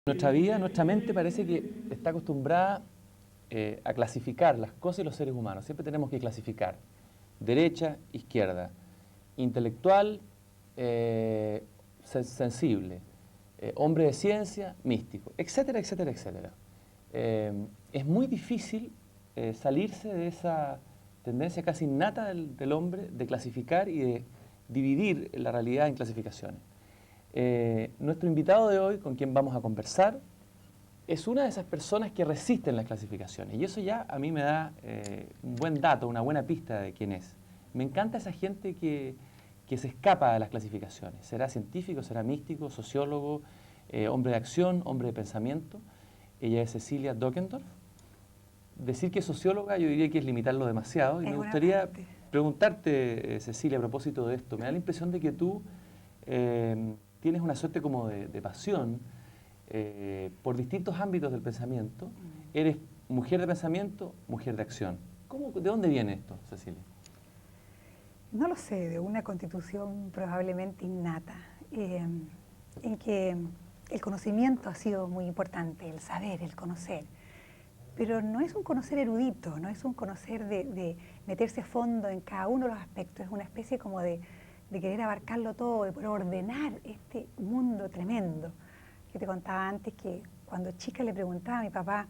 Nuestra vida, nuestra mente parece que está acostumbrada a clasificar las cosas y los seres humanos. Siempre tenemos que clasificar derecha, izquierda, intelectual, sensible, hombre de ciencia, místico, etcétera, etcétera, etcétera. Es muy difícil salirse de esa tendencia casi innata del hombre de clasificar y de dividir la realidad en clasificaciones. Nuestro invitado de hoy, con quien vamos a conversar, es una de esas personas que resisten las clasificaciones. Y eso ya a mí me da un buen dato, una buena pista de quién es. Me encanta esa gente que se escapa de las clasificaciones. Será científico, será místico, sociólogo, hombre de acción, hombre de pensamiento. Ella es Cecilia Dockendorf. Decir que es socióloga yo diría que es limitarlo demasiado. Y me gustaría preguntarte, Cecilia, a propósito de esto. Me da la impresión de que tú tienes una suerte como de pasión por distintos ámbitos del pensamiento. Eres mujer de pensamiento, mujer de acción. ¿De dónde viene esto, Cecilia? No lo sé, de una constitución probablemente innata, en que el conocimiento ha sido muy importante, el saber, el conocer. Pero no es un conocer erudito, no es un conocer de meterse a fondo en cada uno de los aspectos, es una especie como de querer abarcarlo todo, de poder ordenar este mundo tremendo. Yo te contaba antes que cuando chica le preguntaba a mi papá,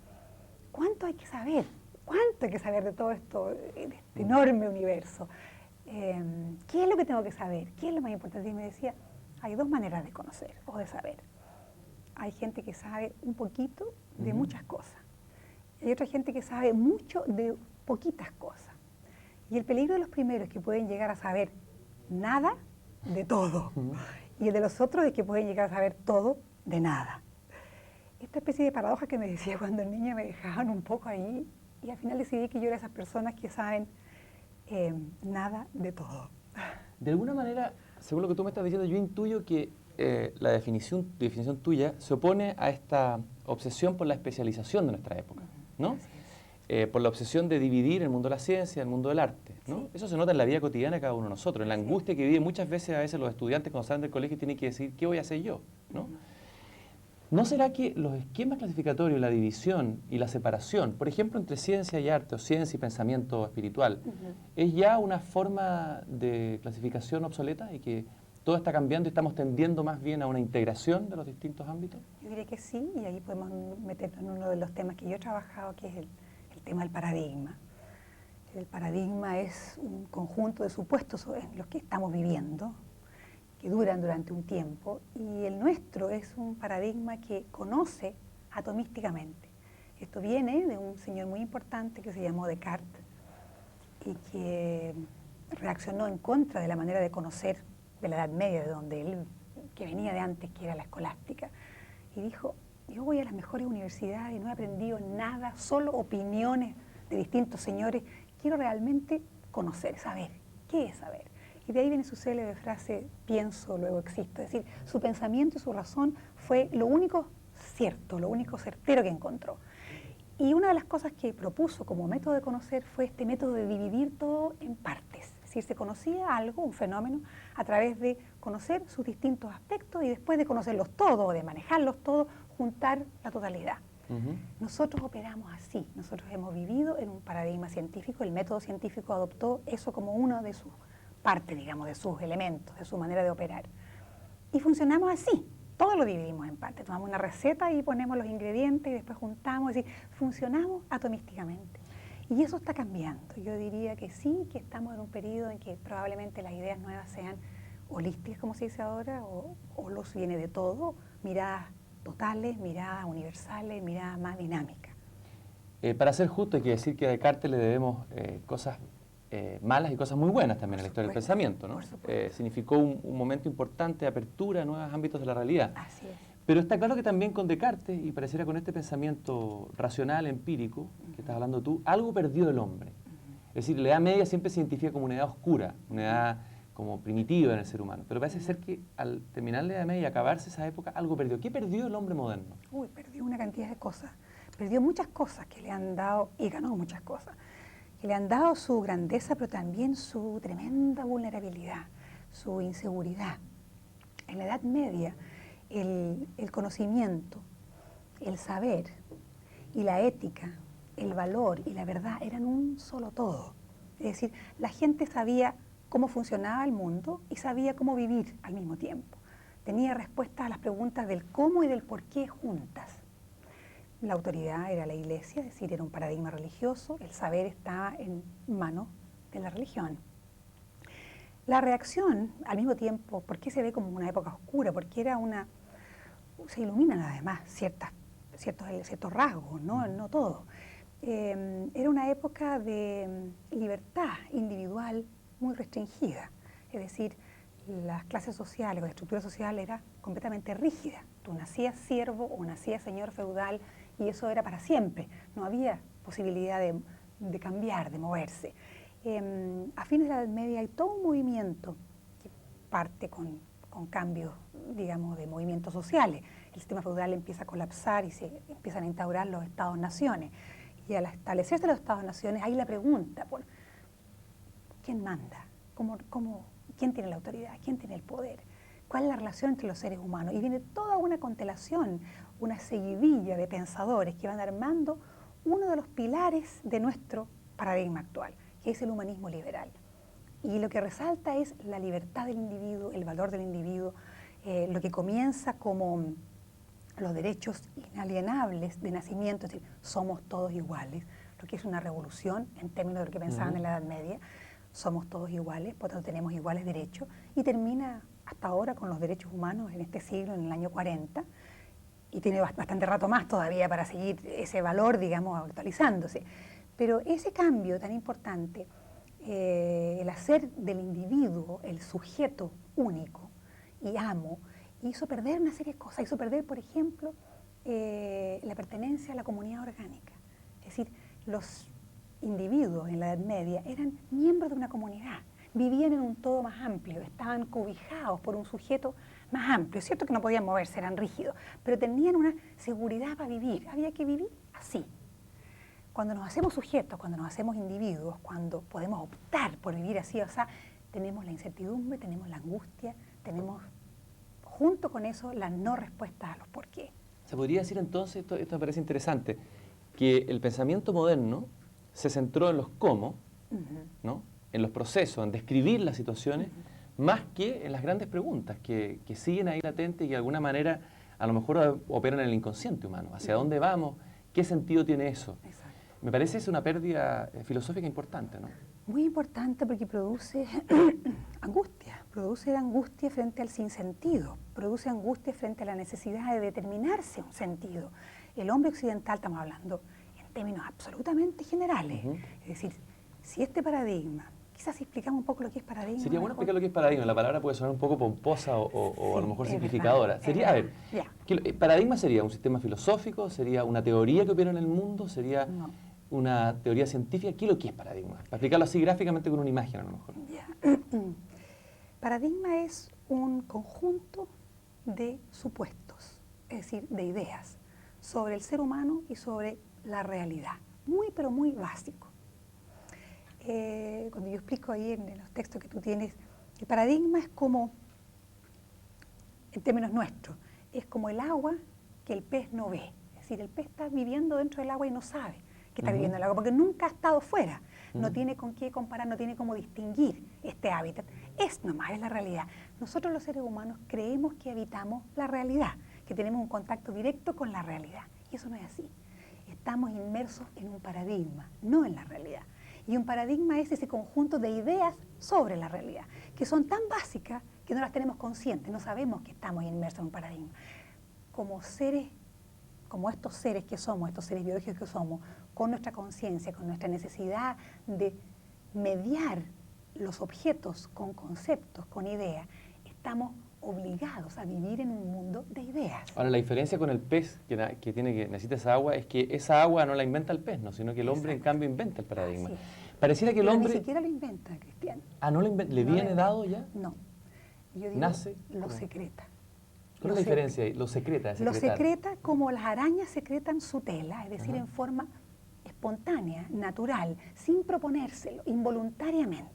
¿cuánto hay que saber? ¿Cuánto hay que saber de todo esto, de este enorme universo? ¿Qué es lo que tengo que saber? ¿Qué es lo más importante? Y me decía, hay dos maneras de conocer o de saber. Hay gente que sabe un poquito de muchas cosas. Hay otra gente que sabe mucho de poquitas cosas. Y el peligro de los primeros es que pueden llegar a saber nada de todo. Y el de los otros es que pueden llegar a saber todo de nada. Esta especie de paradoja que me decía cuando el niño me dejaban un poco ahí, y al final decidí que yo era esas personas que saben nada de todo. De alguna manera, según lo que tú me estás diciendo, yo intuyo que la definición tuya se opone a esta obsesión por la especialización de nuestra época, ¿no? Por la obsesión de dividir el mundo de la ciencia, el mundo del arte, ¿no? Sí. Eso se nota en la vida cotidiana de cada uno de nosotros, en la angustia que viven muchas veces los estudiantes cuando salen del colegio tienen que decir, ¿qué voy a hacer yo? ¿No? ¿No será que los esquemas clasificatorios, la división y la separación, por ejemplo, entre ciencia y arte o ciencia y pensamiento espiritual, es ya una forma de clasificación obsoleta y que todo está cambiando y estamos tendiendo más bien a una integración de los distintos ámbitos? Yo diría que sí, y ahí podemos meternos en uno de los temas que yo he trabajado, que es el tema del paradigma. El paradigma es un conjunto de supuestos en los que estamos viviendo, que duran durante un tiempo, y el nuestro es un paradigma que conoce atomísticamente. Esto viene de un señor muy importante que se llamó Descartes y que reaccionó en contra de la manera de conocer de la Edad Media, de donde él, que venía de antes, que era la escolástica, y dijo, yo voy a las mejores universidades y no he aprendido nada, solo opiniones de distintos señores, quiero realmente conocer, saber. ¿Qué es saber? Y de ahí viene su célebre frase, pienso, luego existo. Es decir, su pensamiento y su razón fue lo único cierto, lo único certero que encontró. Y una de las cosas que propuso como método de conocer fue este método de dividir todo en partes. Es decir, se conocía algo, un fenómeno, a través de conocer sus distintos aspectos y después de conocerlos todos, de manejarlos todos, juntar la totalidad. Nosotros operamos así, nosotros hemos vivido en un paradigma científico, el método científico adoptó eso como una de sus partes, digamos, de sus elementos, de su manera de operar. Y funcionamos así, todo lo dividimos en partes, tomamos una receta y ponemos los ingredientes y después juntamos, es decir, funcionamos atomísticamente. Y eso está cambiando, yo diría que sí, que estamos en un periodo en que probablemente las ideas nuevas sean holísticas, como se dice ahora, o los viene de todo, miradas totales, miradas universales, miradas más dinámicas. Para ser justo hay que decir que a Descartes le debemos cosas malas y cosas muy buenas también en la historia del pensamiento, ¿no? Significó un momento importante de apertura a nuevos ámbitos de la realidad. Así es. Pero está claro que también con Descartes, y pareciera con este pensamiento racional, empírico, que estás hablando tú, algo perdió el hombre. Es decir, la Edad Media siempre se identifica como una edad oscura, una edad como primitiva en el ser humano. Pero parece ser que al terminar la Edad Media y acabarse esa época, algo perdió. ¿Qué perdió el hombre moderno? Uy, perdió una cantidad de cosas. Perdió muchas cosas que le han dado, y ganó muchas cosas, que le han dado su grandeza, pero también su tremenda vulnerabilidad, su inseguridad. En la Edad Media, el conocimiento el saber y la ética, el valor y la verdad eran un solo todo. Es decir, la gente sabía cómo funcionaba el mundo y sabía cómo vivir al mismo tiempo. Tenía respuestas a las preguntas del cómo y del por qué juntas. La autoridad era la iglesia, es decir, era un paradigma religioso, el saber estaba en manos de la religión. La reacción, al mismo tiempo, ¿por qué se ve como una época oscura? Porque era se iluminan además ciertos rasgos, no todo. Era una época de libertad individual muy restringida, es decir, las clases sociales o la estructura social era completamente rígida. Tú nacías siervo o nacías señor feudal y eso era para siempre, no había posibilidad de cambiar, de moverse. A fines de la Edad Media hay todo un movimiento que parte con cambios, digamos, de movimientos sociales. El sistema feudal empieza a colapsar y se empiezan a instaurar los estados-naciones. Y al establecerse los estados-naciones hay la pregunta, por ¿quién manda? ¿Quién tiene la autoridad? ¿Quién tiene el poder? ¿Cuál es la relación entre los seres humanos? Y viene toda una constelación, una seguidilla de pensadores que van armando uno de los pilares de nuestro paradigma actual, que es el humanismo liberal. Y lo que resalta es la libertad del individuo, el valor del individuo, lo que comienza como los derechos inalienables de nacimiento, es decir, somos todos iguales, lo que es una revolución en términos de lo que pensaban en la Edad Media, somos todos iguales, por tanto tenemos iguales derechos, y termina hasta ahora con los derechos humanos en este siglo, en el año 40, y tiene bastante rato más todavía para seguir ese valor, digamos, actualizándose. Pero ese cambio tan importante, el hacer del individuo el sujeto único y amo, hizo perder una serie de cosas, hizo perder, por ejemplo, la pertenencia a la comunidad orgánica. Es decir, los individuos en la Edad Media eran miembros de una comunidad, vivían en un todo más amplio, estaban cobijados por un sujeto más amplio. Es cierto que no podían moverse, eran rígidos, pero tenían una seguridad para vivir, había que vivir así. Cuando nos hacemos sujetos, cuando nos hacemos individuos, cuando podemos optar por vivir así, o sea, tenemos la incertidumbre, tenemos la angustia, tenemos junto con eso la no respuesta a los por qué. Se podría decir entonces, esto me parece interesante, que el pensamiento moderno se centró en los cómo, ¿no? En los procesos, en describir las situaciones, más que en las grandes preguntas que siguen ahí latentes y que de alguna manera a lo mejor operan en el inconsciente humano. ¿Hacia dónde vamos? ¿Qué sentido tiene eso? Exacto. Me parece es una pérdida filosófica importante, ¿no? Muy importante porque produce angustia frente al sinsentido, produce angustia frente a la necesidad de determinarse un sentido. El hombre occidental, estamos hablando en términos absolutamente generales, es decir, si este paradigma, quizás si explicamos un poco lo que es paradigma. Sería bueno explicar lo que es paradigma, la palabra puede sonar un poco pomposa o a lo mejor simplificadora. Verdad, Sería, a ver, ¿paradigma sería un sistema filosófico? ¿Sería una teoría que opera en el mundo? ¿Sería una teoría científica? ¿Qué es lo que es paradigma? Para explicarlo así gráficamente con una imagen a lo mejor. Paradigma es un conjunto de supuestos, es decir, de ideas sobre el ser humano y sobre la realidad. Muy, pero muy básico. Cuando yo explico ahí en los textos que tú tienes, el paradigma es como, en términos nuestros, es como el agua que el pez no ve. Es decir, el pez está viviendo dentro del agua y no sabe que está viviendo en el agua, porque nunca ha estado fuera. No tiene con qué comparar, no tiene cómo distinguir este hábitat. Es nomás, es la realidad. Nosotros los seres humanos creemos que habitamos la realidad, que tenemos un contacto directo con la realidad. Y eso no es así. Estamos inmersos en un paradigma, no en la realidad. Y un paradigma es ese conjunto de ideas sobre la realidad, que son tan básicas que no las tenemos conscientes, no sabemos que estamos inmersos en un paradigma. Como seres, como estos seres que somos, estos seres biológicos que somos, con nuestra conciencia, con nuestra necesidad de mediar los objetos con conceptos, con ideas, estamos obligados a vivir en un mundo de ideas. Ahora, la diferencia con el pez que necesita esa agua es que esa agua no la inventa el pez, ¿no? Sino que el hombre, en cambio, inventa el paradigma. Pareciera que el hombre... Ni siquiera lo inventa, Cristian. Ah, ¿no lo inventa? ¿Le viene dado ya? No. Yo digo, ¿nace? Lo secreta. ¿Cuál es la diferencia ahí? Lo secreta, Lo secreta como las arañas secretan su tela, es decir, en forma espontánea, natural, sin proponérselo, involuntariamente.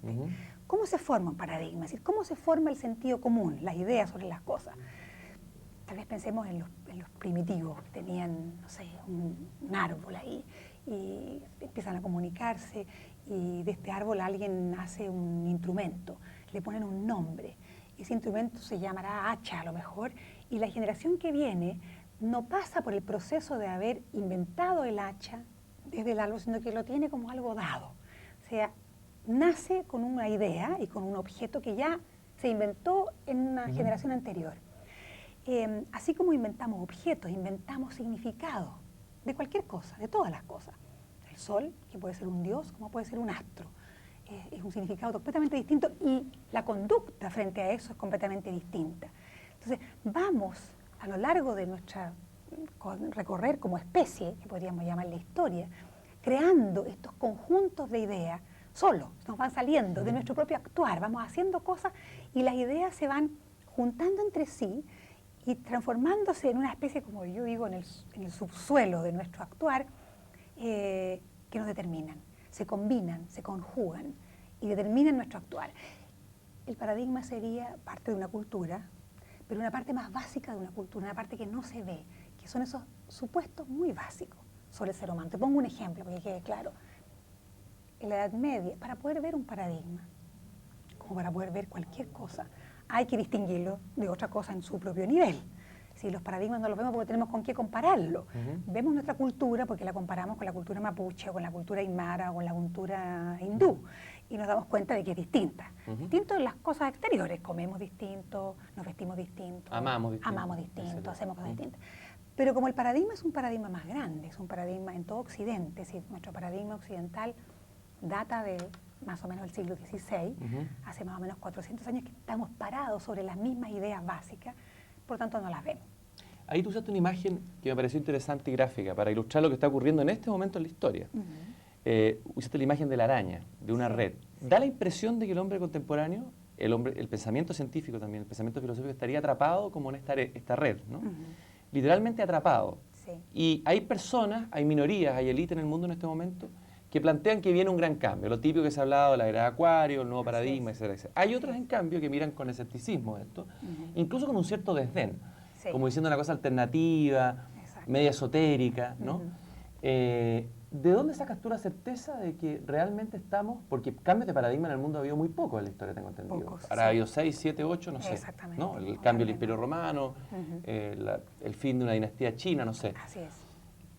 ¿Cómo se forma un paradigma? Es decir, ¿cómo se forma el sentido común, las ideas sobre las cosas? Tal vez pensemos en los primitivos, que tenían, no sé, un árbol ahí y empiezan a comunicarse y de este árbol alguien hace un instrumento, le ponen un nombre. Ese instrumento se llamará hacha a lo mejor y la generación que viene no pasa por el proceso de haber inventado el hacha desde el árbol, sino que lo tiene como algo dado. O sea, nace con una idea y con un objeto que ya se inventó en una generación anterior. Así como inventamos objetos, inventamos significado de cualquier cosa, de todas las cosas. El sol, que puede ser un dios, como puede ser un astro. Es un significado completamente distinto y la conducta frente a eso es completamente distinta. Entonces, vamos a lo largo de nuestra recorrer como especie, que podríamos llamar la historia, creando estos conjuntos de ideas solos, nos van saliendo de nuestro propio actuar, vamos haciendo cosas y las ideas se van juntando entre sí y transformándose en una especie, como yo digo, en el subsuelo de nuestro actuar, que nos determinan, se combinan, se conjugan y determinan nuestro actuar. El paradigma sería parte de una cultura, pero una parte más básica de una cultura, una parte que no se ve, que son esos supuestos muy básicos sobre el ser humano. Te pongo un ejemplo para que quede claro. En la Edad Media, para poder ver un paradigma, como para poder ver cualquier cosa, hay que distinguirlo de otra cosa en su propio nivel. Si los paradigmas no los vemos porque tenemos con qué compararlo. Vemos nuestra cultura porque la comparamos con la cultura mapuche, o con la cultura aymara, o con la cultura hindú, y nos damos cuenta de que es distinta. Distinto en las cosas exteriores, comemos distinto, nos vestimos distinto, amamos distinto, hacemos cosas distintas. Pero como el paradigma es un paradigma más grande, es un paradigma en todo Occidente, es decir, nuestro paradigma occidental data de más o menos del siglo XVI, hace más o menos 400 años que estamos parados sobre las mismas ideas básicas, por lo tanto no las vemos. Ahí tú usaste una imagen que me pareció interesante y gráfica para ilustrar lo que está ocurriendo en este momento en la historia. Usaste la imagen de la araña, de una red. Da la impresión de que el hombre contemporáneo, el pensamiento científico también, el pensamiento filosófico estaría atrapado como en esta red, ¿no? Literalmente atrapado. Y hay personas, hay minorías, hay élite en el mundo en este momento que plantean que viene un gran cambio, lo típico que se ha hablado de la era de Acuario, el nuevo paradigma, etcétera, etcétera. Hay otros, en cambio, que miran con escepticismo esto, incluso con un cierto desdén, como diciendo una cosa alternativa, media esotérica, ¿no? ¿De dónde sacas tú la certeza de que realmente estamos, porque cambios de paradigma en el mundo ha habido muy pocos en la historia, tengo entendido. Pocos, Ahora ha habido 6, 7, 8, no sé. ¿No? El cambio del Imperio Romano, el fin de una dinastía china, no sé. Así es.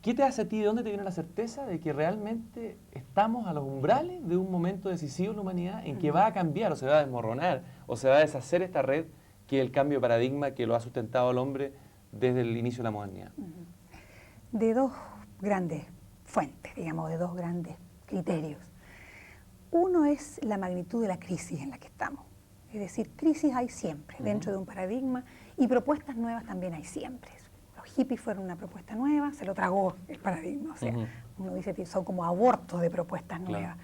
¿Qué te hace a ti, de dónde te viene la certeza de que realmente estamos a los umbrales de un momento decisivo en la humanidad en que va a cambiar o se va a desmoronar o se va a deshacer esta red que es el cambio de paradigma que lo ha sustentado al hombre desde el inicio de la modernidad? De dos grandes fuentes, digamos, de dos grandes criterios. Uno es la magnitud de la crisis en la que estamos. Es decir, crisis hay siempre dentro de un paradigma y propuestas nuevas también hay siempre. Los hippies fueron una propuesta nueva, se lo tragó el paradigma. O sea, uno dice que son como abortos de propuestas nuevas.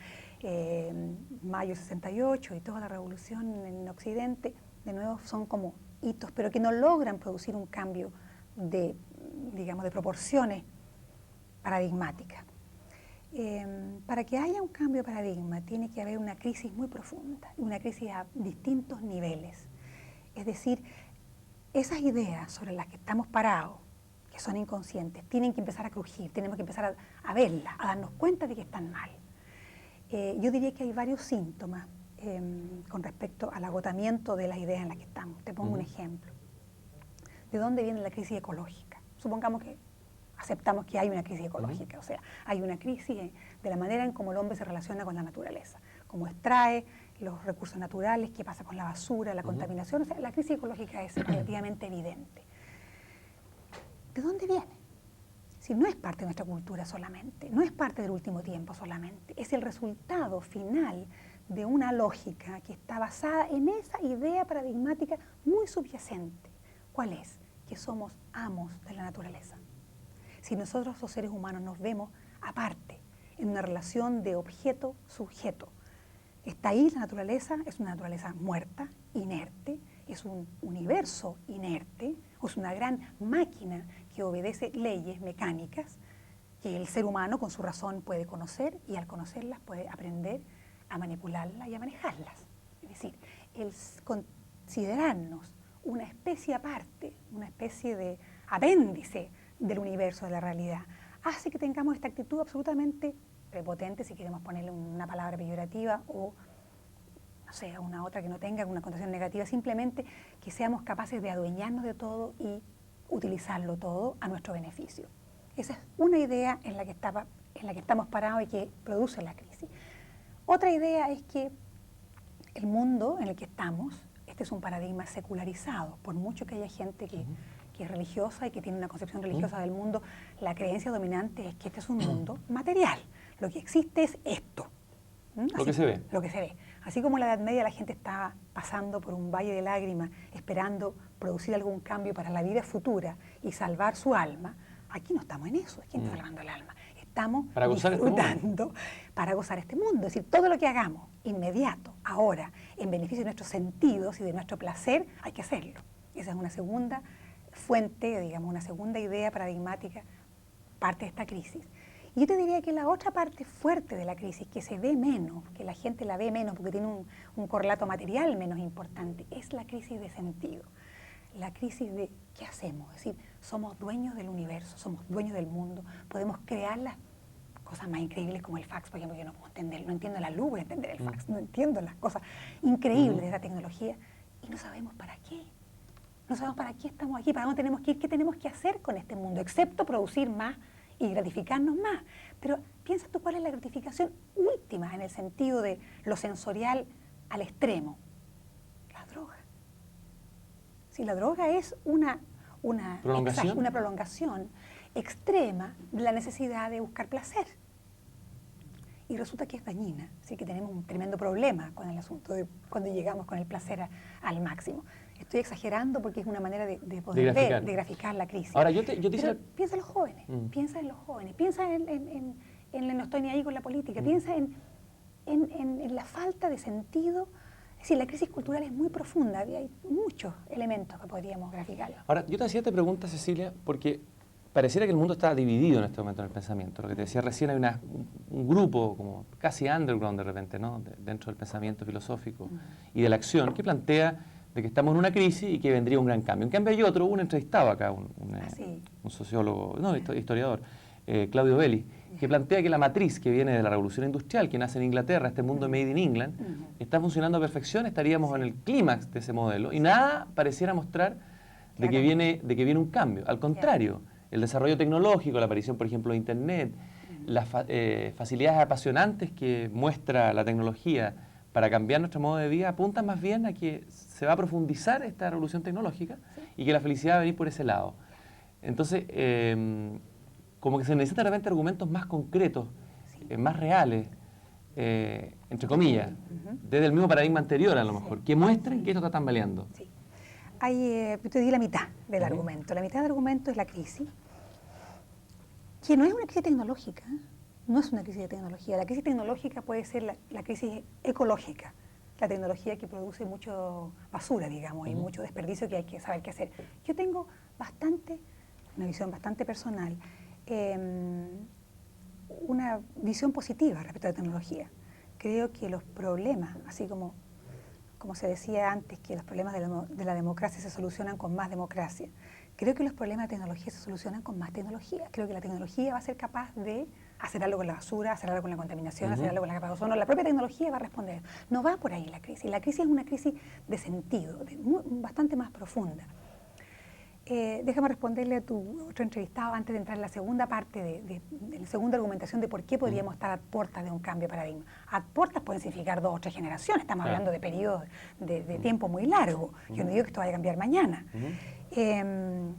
Mayo 68 y toda la revolución en Occidente, de nuevo, son como hitos, pero que no logran producir un cambio de, digamos, de proporciones paradigmáticas. Para que haya un cambio de paradigma tiene que haber una crisis muy profunda, una crisis a distintos niveles. Es decir, esas ideas sobre las que estamos parados, que son inconscientes, tienen que empezar a crujir, tenemos que empezar a verlas, a darnos cuenta de que están mal. Yo diría que hay varios síntomas con respecto al agotamiento de las ideas en las que estamos. Te pongo un ejemplo. ¿De dónde viene la crisis ecológica? Supongamos que aceptamos que hay una crisis ecológica, o sea, hay una crisis de la manera en cómo el hombre se relaciona con la naturaleza, cómo extrae los recursos naturales, qué pasa con la basura, la contaminación, o sea, la crisis ecológica es relativamente evidente. ¿De dónde viene? Si no es parte de nuestra cultura solamente, no es parte del último tiempo solamente, es el resultado final de una lógica que está basada en esa idea paradigmática muy subyacente. ¿Cuál es? Que somos amos de la naturaleza. Si nosotros los seres humanos nos vemos aparte, en una relación de objeto-sujeto, está ahí la naturaleza, es una naturaleza muerta, inerte, es un universo inerte, es una gran máquina que obedece leyes mecánicas que el ser humano con su razón puede conocer y al conocerlas puede aprender a manipularlas y a manejarlas. Es decir, el considerarnos una especie aparte, una especie de apéndice del universo, de la realidad, hace que tengamos esta actitud absolutamente prepotente, si queremos ponerle una palabra peyorativa, o no sé, una otra que no tenga una connotación negativa, simplemente que seamos capaces de adueñarnos de todo y utilizarlo todo a nuestro beneficio. Esa es una idea en la que estamos parados y que produce la crisis. Otra idea es que el mundo en el que estamos, este es un paradigma secularizado, por mucho que haya gente que es religiosa y que tiene una concepción religiosa del mundo, la creencia dominante es que este es un mundo material. Lo que existe es esto. Lo que se ve. Lo que se ve. Así como en la Edad Media la gente estaba pasando por un valle de lágrimas, esperando producir algún cambio para la vida futura y salvar su alma, aquí no estamos en eso. ¿Quién está salvando el alma? Estamos disfrutando para gozar este mundo. Es decir, todo lo que hagamos inmediato, ahora, en beneficio de nuestros sentidos y de nuestro placer, hay que hacerlo. Esa es una segunda fuente, digamos, una segunda idea paradigmática, parte de esta crisis. Y yo te diría que la otra parte fuerte de la crisis, que se ve menos, que la gente la ve menos porque tiene un correlato material menos importante, es la crisis de sentido. La crisis de ¿qué hacemos? Es decir, somos dueños del universo, somos dueños del mundo, podemos crear las cosas más increíbles como el fax, por ejemplo. Yo no puedo entender, no entiendo la luz para entender el fax, no entiendo las cosas increíbles de la tecnología y no sabemos para qué. No sabemos para qué estamos aquí, para dónde tenemos que ir, qué tenemos que hacer con este mundo, excepto producir más y gratificarnos más. Pero piensa tú cuál es la gratificación última en el sentido de lo sensorial al extremo. La droga. Si la droga es una prolongación extrema de la necesidad de buscar placer. Y resulta que es dañina, así que tenemos un tremendo problema con el asunto de cuando llegamos con el placer al máximo. Estoy exagerando porque es una manera de poder ver, de graficar la crisis. Ahora, piensa en los jóvenes, piensa en los jóvenes, piensa en no estoy ni ahí con la política, piensa en la falta de sentido. Es decir, la crisis cultural es muy profunda, hay muchos elementos que podríamos graficar. Ahora, yo te hacía esta pregunta, Cecilia, porque pareciera que el mundo está dividido en este momento en el pensamiento. Lo que te decía recién, hay un grupo como casi underground de repente, ¿no? Dentro del pensamiento filosófico y de la acción, que plantea de que estamos en una crisis y que vendría un gran cambio. En cambio hay otro, un entrevistado acá, un sociólogo, no, historiador, Claudio Belli, que plantea que la matriz que viene de la revolución industrial, que nace en Inglaterra, este mundo made in England, está funcionando a perfección, estaríamos en el clímax de ese modelo y nada pareciera mostrar de que viene un cambio. Al contrario, el desarrollo tecnológico, la aparición, por ejemplo, de Internet, las facilidades apasionantes que muestra la tecnología para cambiar nuestro modo de vida, apuntan más bien a que se va a profundizar esta revolución tecnológica y que la felicidad va a venir por ese lado. Entonces, como que se necesitan de repente argumentos más concretos, más reales, entre comillas, desde el mismo paradigma anterior a lo mejor, que muestren que esto está tambaleando. Sí. Yo te di la mitad del argumento. La mitad del argumento es la crisis, que no es una crisis tecnológica, no es una crisis de tecnología. La crisis tecnológica puede ser la crisis ecológica, la tecnología que produce mucho basura, digamos, y mucho desperdicio que hay que saber qué hacer. Yo tengo una visión bastante personal, una visión positiva respecto a la tecnología. Creo que los problemas, así como se decía antes, que los problemas de la democracia se solucionan con más democracia, creo que los problemas de tecnología se solucionan con más tecnología. Creo que la tecnología va a ser capaz de hacer algo con la basura, hacer algo con la contaminación, hacer algo con la capa de ozono. La propia tecnología va a responder. No va por ahí la crisis. La crisis es una crisis de sentido, bastante más profunda. Déjame responderle a tu otro entrevistado antes de entrar en la segunda parte, de la segunda argumentación de por qué podríamos estar a puertas de un cambio de paradigma. A puertas pueden significar 2 o 3 generaciones, estamos hablando de periodos de tiempo muy largo. Yo no digo que esto vaya a cambiar mañana. Que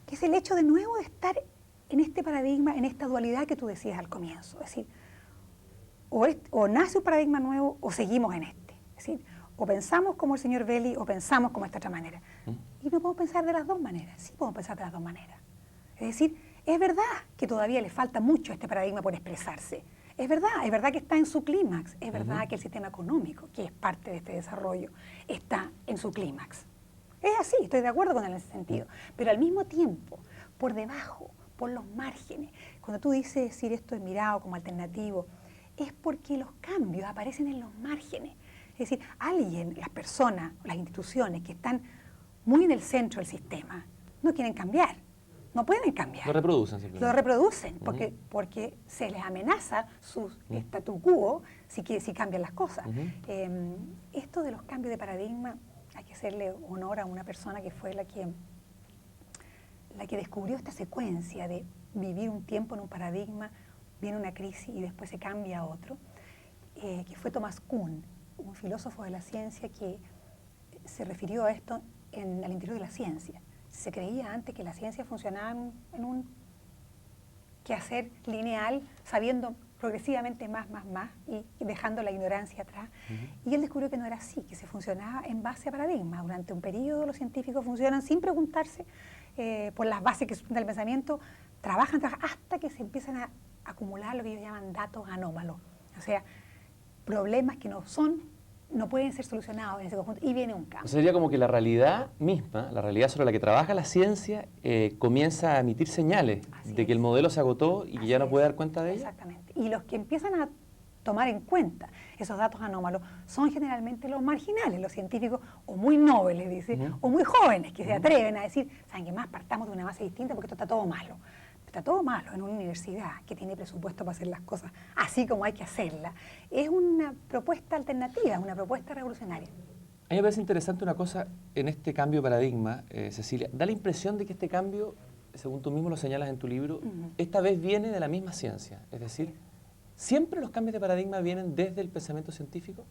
es el hecho de nuevo de estar en este paradigma, en esta dualidad que tú decías al comienzo. Es decir, o nace un paradigma nuevo o seguimos en este. Es decir, o pensamos como el señor Belli o pensamos como esta otra manera. Y no podemos pensar de las dos maneras, sí podemos pensar de las dos maneras. Es decir, es verdad que todavía le falta mucho a este paradigma por expresarse. Es verdad que está en su clímax, es verdad que el sistema económico, que es parte de este desarrollo, está en su clímax. Es así, estoy de acuerdo con él en ese sentido. Pero al mismo tiempo, por debajo, por los márgenes, cuando tú dices decir esto es mirado como alternativo, es porque los cambios aparecen en los márgenes. Es decir, las personas, las instituciones que están muy en el centro del sistema, no quieren cambiar, no pueden cambiar. Lo reproducen simplemente. Lo reproducen porque se les amenaza su statu quo si cambian las cosas. Esto de los cambios de paradigma, hay que hacerle honor a una persona que fue la que descubrió esta secuencia de vivir un tiempo en un paradigma, viene una crisis y después se cambia a otro, que fue Thomas Kuhn, un filósofo de la ciencia que se refirió a esto al interior de la ciencia. Se creía antes que la ciencia funcionaba en un quehacer lineal, sabiendo progresivamente más, y dejando la ignorancia atrás. Y él descubrió que no era así, que se funcionaba en base a paradigmas. Durante un periodo los científicos funcionan sin preguntarse por las bases que sustentan el pensamiento, trabajan hasta que se empiezan a acumular lo que ellos llaman datos anómalos. O sea, problemas que no pueden ser solucionados en ese conjunto, y viene un cambio. Sería como que la realidad misma, la realidad sobre la que trabaja la ciencia, comienza a emitir señales de que el modelo se agotó y que ya no puede dar cuenta de ella. Exactamente. Y los que empiezan a tomar en cuenta esos datos anómalos son generalmente los marginales, los científicos o muy nobles, dice, o muy jóvenes, que se atreven a decir, ¿saben qué más? Partamos de una base distinta porque esto está todo malo. Está todo malo en una universidad que tiene presupuesto para hacer las cosas así como hay que hacerlas. Es una propuesta alternativa, una propuesta revolucionaria. A mí me parece interesante una cosa en este cambio de paradigma, Cecilia. Da la impresión de que este cambio, según tú mismo lo señalas en tu libro, esta vez viene de la misma ciencia. Es decir, ¿siempre los cambios de paradigma vienen desde el pensamiento científico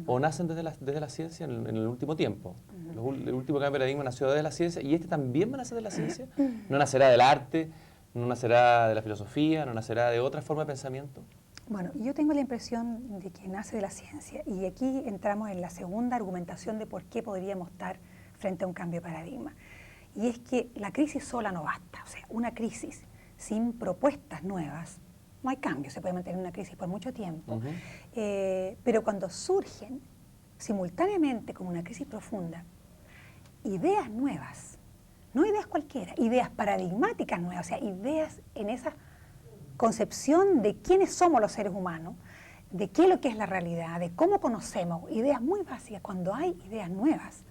o nacen desde la ciencia en el último tiempo? El último cambio de paradigma nació desde la ciencia y este también va a nacer de la ciencia. ¿No nacerá del arte? ¿No nacerá de la filosofía? ¿No nacerá de otra forma de pensamiento? Bueno, yo tengo la impresión de que nace de la ciencia, y aquí entramos en la segunda argumentación de por qué podríamos estar frente a un cambio de paradigma. Y es que la crisis sola no basta. O sea, una crisis sin propuestas nuevas, no hay cambio, se puede mantener una crisis por mucho tiempo. Pero cuando surgen simultáneamente con una crisis profunda ideas nuevas, no ideas cualquiera, ideas paradigmáticas nuevas, o sea, ideas en esa concepción de quiénes somos los seres humanos, de qué es lo que es la realidad, de cómo conocemos, ideas muy básicas. Cuando hay ideas nuevas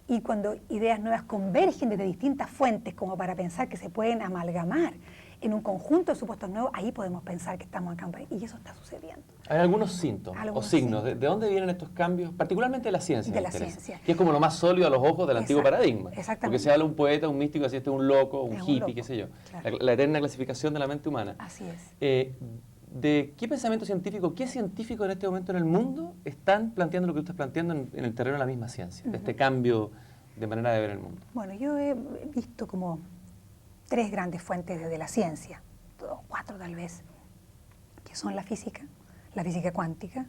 y cuando ideas nuevas convergen desde distintas fuentes como para pensar que se pueden amalgamar en un conjunto de supuestos nuevos, ahí podemos pensar que estamos acá, y eso está sucediendo. Hay algunos síntomas o signos. ¿De dónde vienen estos cambios? Particularmente de la ciencia. De la ciencia. Que es como lo más sólido a los ojos del antiguo paradigma. Exactamente. Porque se habla un poeta, un místico, así este es un loco, un hippie, loco, qué sé yo. Claro. La eterna clasificación de la mente humana. Así es. ¿De qué pensamiento científico, qué científicos en este momento en el mundo están planteando lo que tú estás planteando en el terreno de la misma ciencia, de este cambio de manera de ver el mundo? Bueno, yo he visto como 3 grandes fuentes de la ciencia, 4 tal vez, que son la física cuántica,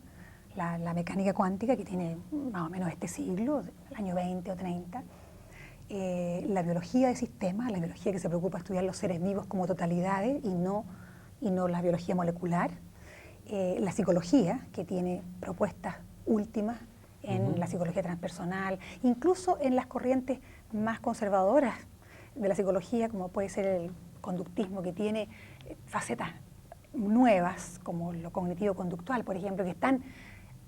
la mecánica cuántica, que tiene más o menos este siglo, el año 20 o 30, la biología de sistemas, la biología que se preocupa de estudiar los seres vivos como totalidades y no la biología molecular, la psicología, que tiene propuestas últimas en la psicología transpersonal, incluso en las corrientes más conservadoras de la psicología, como puede ser el conductismo, que tiene facetas nuevas, como lo cognitivo-conductual, por ejemplo, que están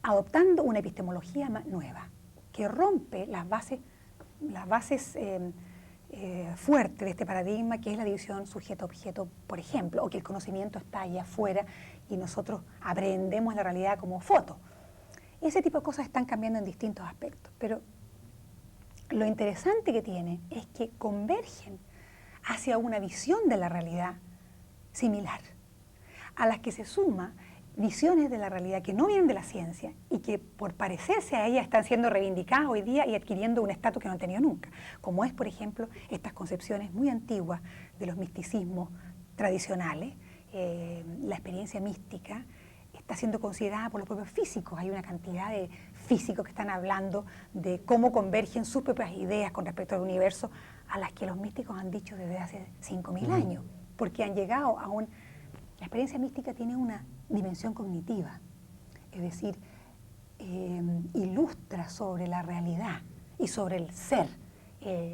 adoptando una epistemología nueva, que rompe las bases fuertes de este paradigma, que es la división sujeto-objeto, por ejemplo, o que el conocimiento está allá afuera y nosotros aprendemos la realidad como foto. Ese tipo de cosas están cambiando en distintos aspectos, pero lo interesante que tiene es que convergen hacia una visión de la realidad similar, a las que se suma visiones de la realidad que no vienen de la ciencia y que por parecerse a ella están siendo reivindicadas hoy día y adquiriendo un estatus que no han tenido nunca, como es, por ejemplo, estas concepciones muy antiguas de los misticismos tradicionales. La experiencia mística está siendo considerada por los propios físicos. Hay una cantidad de físicos que están hablando de cómo convergen sus propias ideas con respecto al universo a las que los místicos han dicho desde hace 5.000 años, porque han llegado a un... La experiencia mística tiene una dimensión cognitiva, es decir, ilustra sobre la realidad y sobre el ser.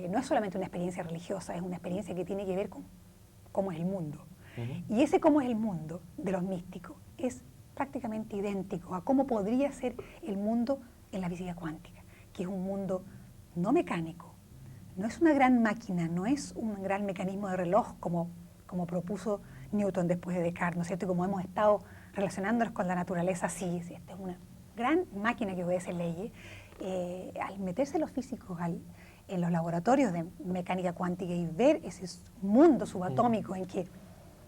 No es solamente una experiencia religiosa, es una experiencia que tiene que ver con cómo es el mundo. Y ese cómo es el mundo de los místicos es prácticamente idéntico a cómo podría ser el mundo en la física cuántica, que es un mundo no mecánico, no es una gran máquina, no es un gran mecanismo de reloj como propuso Newton después de Descartes, ¿no es cierto? Y como hemos estado relacionándonos con la naturaleza, sí, esta es una gran máquina que obedece leyes. Al meterse los físicos en los laboratorios de mecánica cuántica y ver ese mundo subatómico en que,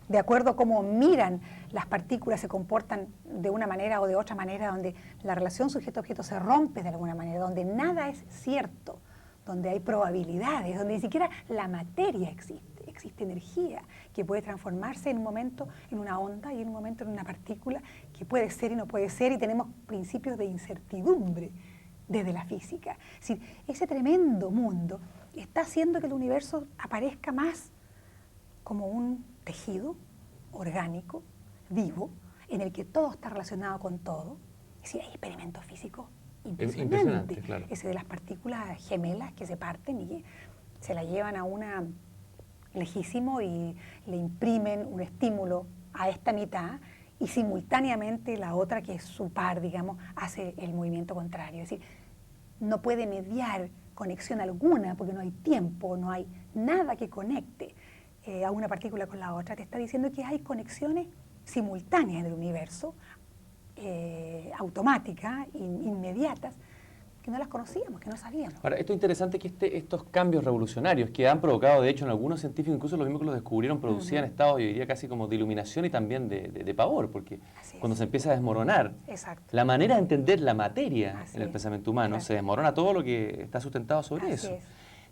de acuerdo a cómo miran las partículas, se comportan de una manera o de otra manera, donde la relación sujeto-objeto se rompe de alguna manera, donde nada es cierto, donde hay probabilidades, donde ni siquiera la materia existe energía que puede transformarse en un momento en una onda y en un momento en una partícula que puede ser y no puede ser, y tenemos principios de incertidumbre desde la física. Es decir, ese tremendo mundo está haciendo que el universo aparezca más como un tejido orgánico, vivo, en el que todo está relacionado con todo. Es decir, hay experimentos físicos impresionantes. Claro. Ese de las partículas gemelas que se parten y que se la llevan a una lejísimo y le imprimen un estímulo a esta mitad y simultáneamente la otra, que es su par, digamos, hace el movimiento contrario. Es decir, no puede mediar conexión alguna porque no hay tiempo, no hay nada que conecte a una partícula con la otra. Te está diciendo que hay conexiones simultáneas en el universo, automáticas, inmediatas, que no las conocíamos, que no sabíamos. Ahora, esto es interesante que estos cambios revolucionarios que han provocado, de hecho, en algunos científicos, incluso los mismos que los descubrieron, producían estados, yo diría, casi como de iluminación y también de pavor, porque cuando se empieza a desmoronar la manera de entender la materia en el pensamiento humano, se desmorona todo lo que está sustentado sobre eso.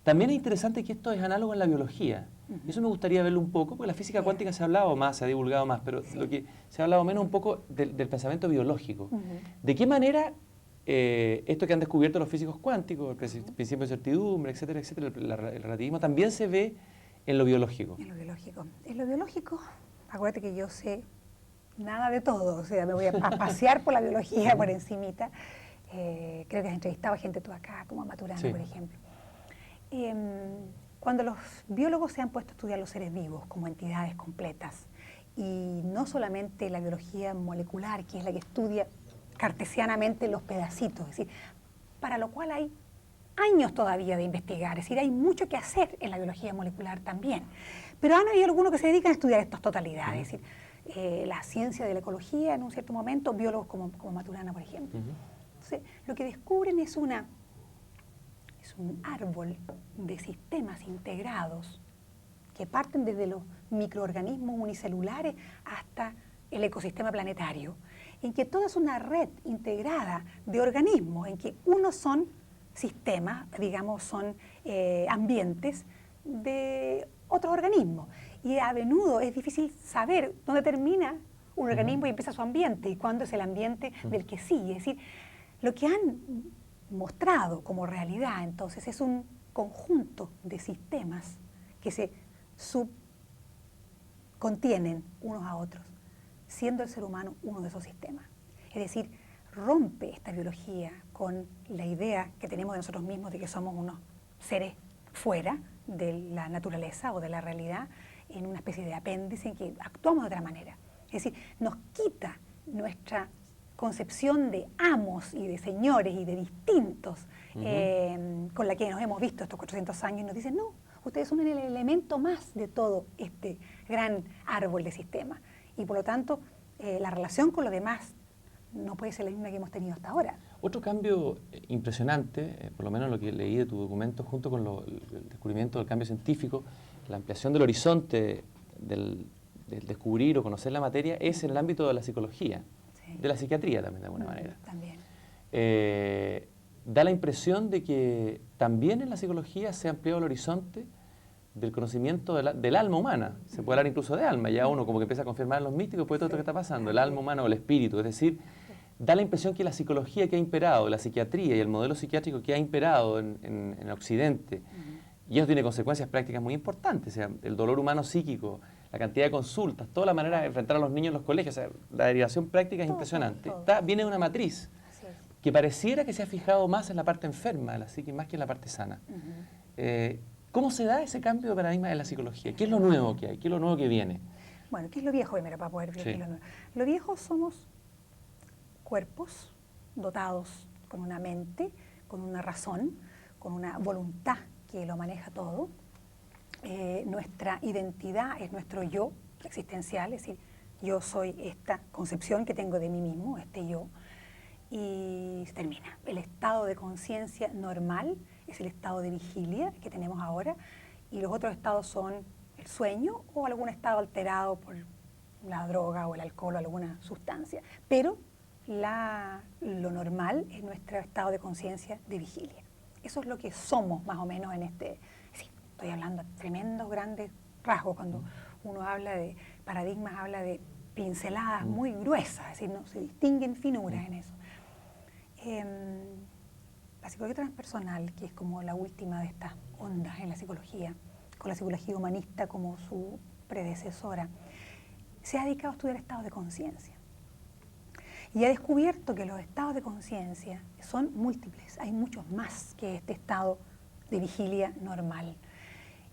También es interesante que esto es análogo en la biología. Eso me gustaría verlo un poco, porque la física cuántica se ha hablado más, se ha divulgado más, pero lo que se ha hablado menos un poco del pensamiento biológico. ¿De qué manera esto que han descubierto los físicos cuánticos, el principio de incertidumbre, etcétera, etcétera, el relativismo, también se ve en lo biológico? En lo biológico. En lo biológico, acuérdate que yo sé nada de todo, o sea, me voy a pasear por la biología por encimita. Creo que has entrevistado a gente tú acá, como a Maturana, por ejemplo. Cuando los biólogos se han puesto a estudiar los seres vivos como entidades completas, y no solamente la biología molecular, que es la que estudia cartesianamente los pedacitos, es decir, para lo cual hay años todavía de investigar, es decir, hay mucho que hacer en la biología molecular también. Pero hay algunos que se dedican a estudiar estas totalidades, es decir, la ciencia de la ecología en un cierto momento, biólogos como Maturana, por ejemplo. Entonces, lo que descubren es un árbol de sistemas integrados que parten desde los microorganismos unicelulares hasta el ecosistema planetario, en que toda es una red integrada de organismos, en que unos son sistemas, digamos, son ambientes de otros organismos. Y a menudo es difícil saber dónde termina un organismo y empieza su ambiente, y cuándo es el ambiente del que sigue. Es decir, lo que han mostrado como realidad, entonces, es un conjunto de sistemas que se subcontienen unos a otros, siendo el ser humano uno de esos sistemas. Es decir, rompe esta biología con la idea que tenemos de nosotros mismos de que somos unos seres fuera de la naturaleza o de la realidad, en una especie de apéndice en que actuamos de otra manera. Es decir, nos quita nuestra concepción de amos y de señores y de distintos con la que nos hemos visto estos 400 años, y nos dicen, no, ustedes son el elemento más de todo este gran árbol de sistema. Y por lo tanto, la relación con los demás no puede ser la misma que hemos tenido hasta ahora. Otro cambio impresionante, por lo menos lo que leí de tu documento, junto con el descubrimiento del cambio científico, la ampliación del horizonte del descubrir o conocer la materia, es en el ámbito de la psicología, de la psiquiatría también, de alguna manera. También. Da la impresión de que también en la psicología se ha ampliado el horizonte del conocimiento del alma humana. Se puede hablar incluso de alma, ya uno como que empieza a confirmar en los místicos, pues todo esto que está pasando, el alma humana o el espíritu. Es decir, da la impresión que la psicología que ha imperado, la psiquiatría y el modelo psiquiátrico que ha imperado en Occidente, y eso tiene consecuencias prácticas muy importantes, o sea, el dolor humano psíquico, la cantidad de consultas, toda la manera de enfrentar a los niños en los colegios, o sea, la derivación práctica es impresionante. Viene de una matriz que pareciera que se ha fijado más en la parte enferma de la psique, más que en la parte sana. ¿Cómo se da ese cambio de paradigma en la psicología? ¿Qué es lo nuevo que hay? ¿Qué es lo nuevo que viene? Bueno, ¿qué es lo viejo primero para poder ver qué es lo nuevo? Lo viejo somos cuerpos dotados con una mente, con una razón, con una voluntad que lo maneja todo. Nuestra identidad es nuestro yo existencial, es decir, yo soy esta concepción que tengo de mí mismo, este yo, y se termina. El estado de conciencia normal es el estado de vigilia que tenemos ahora, y los otros estados son el sueño o algún estado alterado por la droga o el alcohol o alguna sustancia. Pero lo normal es nuestro estado de conciencia de vigilia. Eso es lo que somos más o menos en este... Sí, estoy hablando de tremendos grandes rasgos. Cuando uno habla de paradigmas, habla de pinceladas muy gruesas, es decir, no se distinguen finuras en eso. La psicología transpersonal, que es como la última de estas ondas en la psicología, con la psicología humanista como su predecesora, se ha dedicado a estudiar estados de conciencia. Y ha descubierto que los estados de conciencia son múltiples, hay muchos más que este estado de vigilia normal.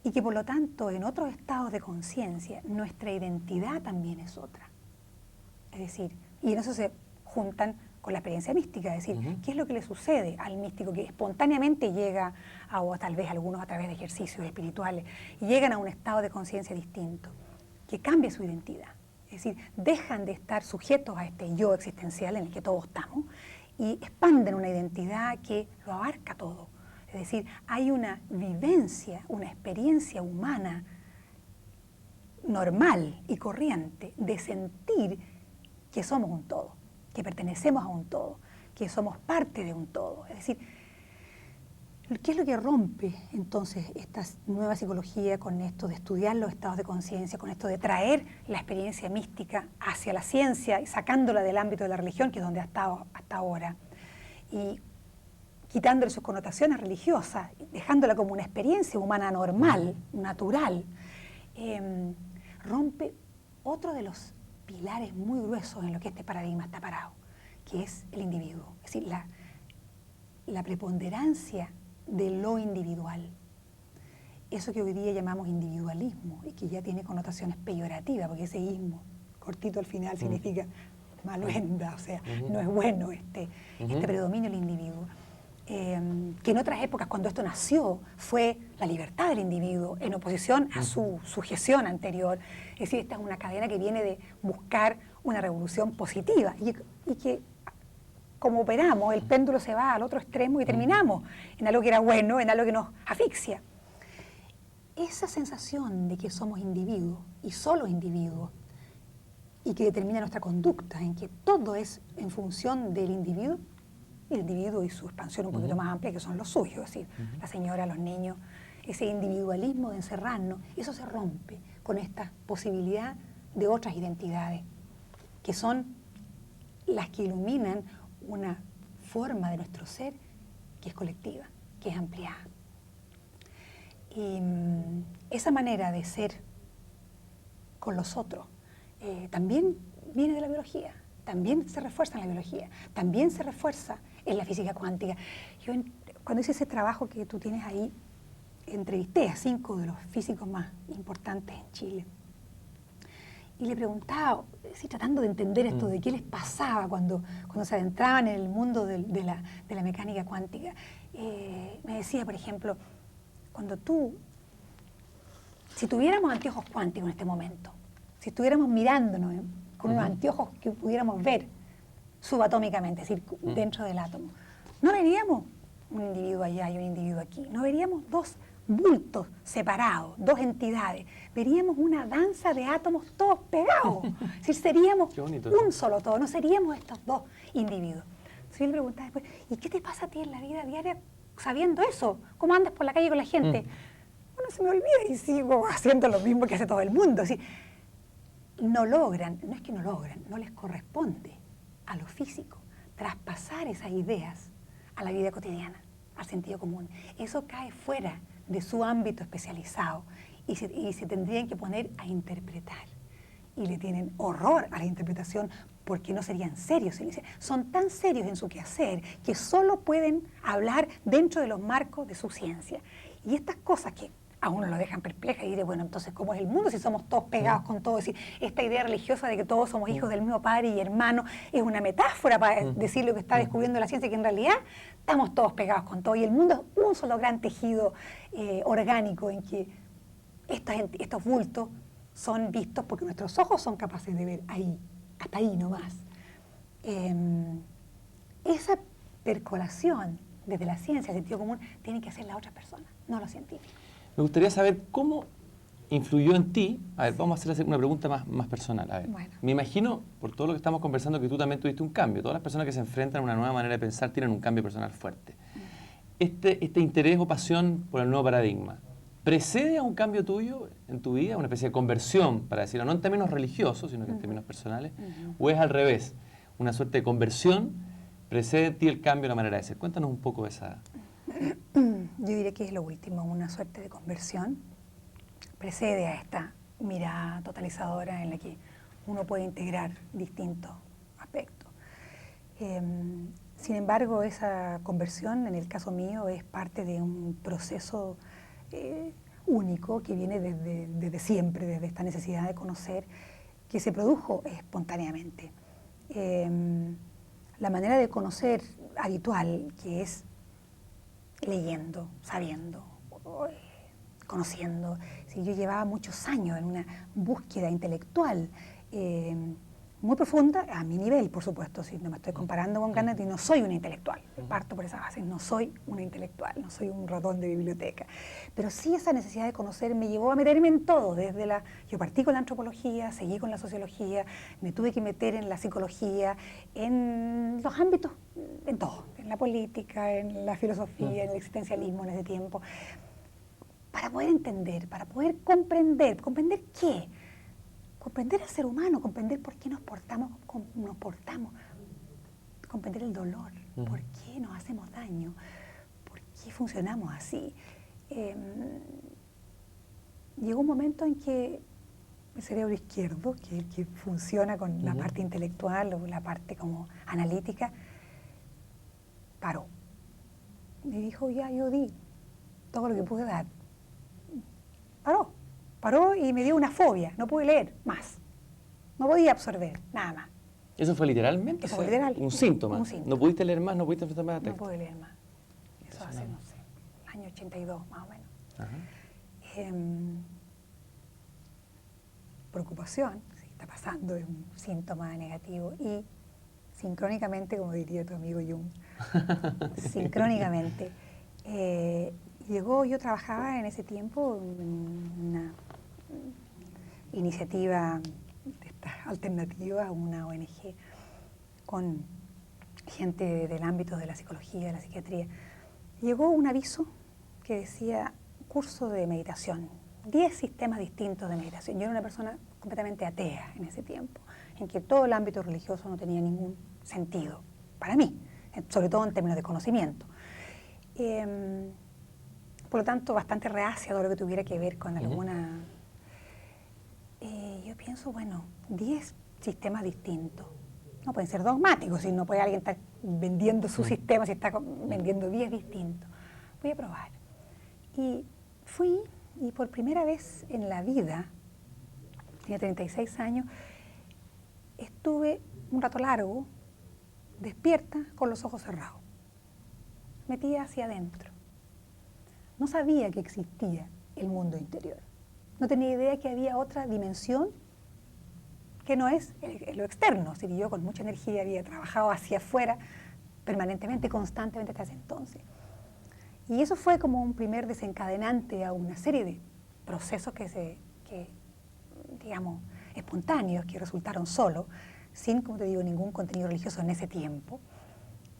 Y que por lo tanto en otros estados de conciencia nuestra identidad también es otra. Es decir, y en eso se juntan con la experiencia mística, es decir, ¿qué es lo que le sucede al místico que espontáneamente llega, o tal vez algunos a través de ejercicios espirituales, y llegan a un estado de conciencia distinto, que cambia su identidad? Es decir, dejan de estar sujetos a este yo existencial en el que todos estamos y expanden una identidad que lo abarca todo. Es decir, hay una vivencia, una experiencia humana normal y corriente de sentir que somos un todo, que pertenecemos a un todo, que somos parte de un todo. Es decir, ¿qué es lo que rompe entonces esta nueva psicología con esto de estudiar los estados de conciencia, con esto de traer la experiencia mística hacia la ciencia y sacándola del ámbito de la religión, que es donde ha estado hasta ahora, y quitándole sus connotaciones religiosas, dejándola como una experiencia humana normal, natural? Rompe otro de los pilares muy gruesos en lo que este paradigma está parado, que es el individuo, es decir, la preponderancia de lo individual. Eso que hoy día llamamos individualismo y que ya tiene connotaciones peyorativas, porque ese ismo, cortito al final, significa maluenda, o sea, no es bueno este predominio del individuo. Que en otras épocas, cuando esto nació, fue la libertad del individuo en oposición a su sujeción anterior. Es decir, esta es una cadena que viene de buscar una revolución positiva y que, como operamos, el péndulo se va al otro extremo y terminamos en algo que era bueno, en algo que nos asfixia. Esa sensación de que somos individuos y solo individuos y que determina nuestra conducta, en que todo es en función del individuo, el individuo y su expansión un poquito más amplia, que son los suyos, es decir, la señora, los niños, ese individualismo de encerrarnos, eso se rompe con esta posibilidad de otras identidades, que son las que iluminan una forma de nuestro ser que es colectiva, que es ampliada. Y esa manera de ser con los otros también viene de la biología, también se refuerza en la biología, también se refuerza en la física cuántica. Yo cuando hice ese trabajo que tú tienes ahí, entrevisté a 5 de los físicos más importantes en Chile. Y le preguntaba, tratando de entender esto de qué les pasaba cuando se adentraban en el mundo de la mecánica cuántica. Me decía, por ejemplo, si tuviéramos anteojos cuánticos en este momento, si estuviéramos mirándonos con unos anteojos que pudiéramos ver subatómicamente, es decir, dentro del átomo, no veríamos un individuo allá y un individuo aquí, no veríamos dos bultos separados, dos entidades, veríamos una danza de átomos todos pegados, es decir, seríamos un solo todo, no seríamos estos dos individuos. Entonces yo le preguntaba después, ¿y qué te pasa a ti en la vida diaria sabiendo eso? ¿Cómo andas por la calle con la gente? Bueno, se me olvida y sigo haciendo lo mismo que hace todo el mundo. Es decir, no logran, no es que no logran, no les corresponde a lo físico traspasar esas ideas a la vida cotidiana, al sentido común. Eso cae fuera de su ámbito especializado y se tendrían que poner a interpretar. Y le tienen horror a la interpretación porque no serían serios. Son tan serios en su quehacer que solo pueden hablar dentro de los marcos de su ciencia. Y estas cosas que a uno lo dejan perpleja y dice, bueno, entonces, ¿cómo es el mundo si somos todos pegados con todo? Es decir, esta idea religiosa de que todos somos hijos del mismo padre y hermanos es una metáfora para decir lo que está descubriendo la ciencia, que en realidad estamos todos pegados con todo y el mundo es un solo gran tejido orgánico en que estos bultos son vistos porque nuestros ojos son capaces de ver ahí, hasta ahí nomás. Esa percolación desde la ciencia, el sentido común, tiene que hacer la otra persona, no los científicos. Me gustaría saber cómo influyó en ti. A ver, vamos a hacer una pregunta más personal. A ver, Bueno. me imagino, por todo lo que estamos conversando, que tú también tuviste un cambio. Todas las personas que se enfrentan a una nueva manera de pensar tienen un cambio personal fuerte. Este interés o pasión por el nuevo paradigma, ¿precede a un cambio tuyo en tu vida, una especie de conversión, para decirlo, no en términos religiosos, sino que en términos personales? ¿O es al revés, una suerte de conversión precede en ti el cambio de la manera de ser? Cuéntanos un poco esa... Yo diría que es lo último, una suerte de conversión. Precede a esta mirada totalizadora en la que uno puede integrar distintos aspectos. Sin embargo, esa conversión, en el caso mío, es parte de un proceso único que viene desde siempre, desde esta necesidad de conocer, que se produjo espontáneamente. La manera de conocer habitual, que es leyendo, sabiendo, conociendo. Sí, yo llevaba muchos años en una búsqueda intelectual muy profunda, a mi nivel, por supuesto, si no me estoy comparando con Gandhi, no soy una intelectual, parto por esa base, no soy una intelectual, no soy un ratón de biblioteca, pero sí esa necesidad de conocer me llevó a meterme en todo, yo partí con la antropología, seguí con la sociología, me tuve que meter en la psicología, en los ámbitos, en todo, en la política, en la filosofía, en el existencialismo en ese tiempo, para poder entender, para poder comprender. ¿Comprender qué? Comprender al ser humano, comprender por qué nos portamos como nos portamos, comprender el dolor, por qué nos hacemos daño, por qué funcionamos así. Llegó un momento en que el cerebro izquierdo, que es el que funciona con la parte intelectual o la parte como analítica, paró. Y dijo, ya, yo di todo lo que pude dar. Paró y me dio una fobia, no pude leer más, no podía absorber nada más. ¿Eso fue literalmente? Eso fue literal. Un síntoma. Un síntoma. ¿No pudiste leer más, no pudiste enfrentar más a texto? No pude leer más. Eso hace, no sé, el año 82 más o menos. Preocupación, si está pasando, es un síntoma negativo y sincrónicamente, como diría tu amigo Jung, sincrónicamente, yo trabajaba en ese tiempo en una iniciativa de estas alternativas, una ONG, con gente del ámbito de la psicología, de la psiquiatría. Llegó un aviso que decía curso de meditación, 10 sistemas distintos de meditación. Yo era una persona completamente atea en ese tiempo, en que todo el ámbito religioso no tenía ningún sentido para mí, sobre todo en términos de conocimiento. Por lo tanto, bastante reacia a todo lo que tuviera que ver con alguna... yo pienso, bueno, 10 sistemas distintos. No pueden ser dogmáticos, si no puede alguien estar vendiendo su sistema, si está vendiendo 10 distintos. Voy a probar. Y fui, y por primera vez en la vida, tenía 36 años, estuve un rato largo, despierta, con los ojos cerrados, metida hacia adentro. No sabía que existía el mundo interior. No tenía idea que había otra dimensión que no es lo externo. Si yo con mucha energía había trabajado hacia afuera permanentemente, constantemente hasta ese entonces. Y eso fue como un primer desencadenante a una serie de procesos digamos, espontáneos, que resultaron solos, sin, como te digo, ningún contenido religioso en ese tiempo,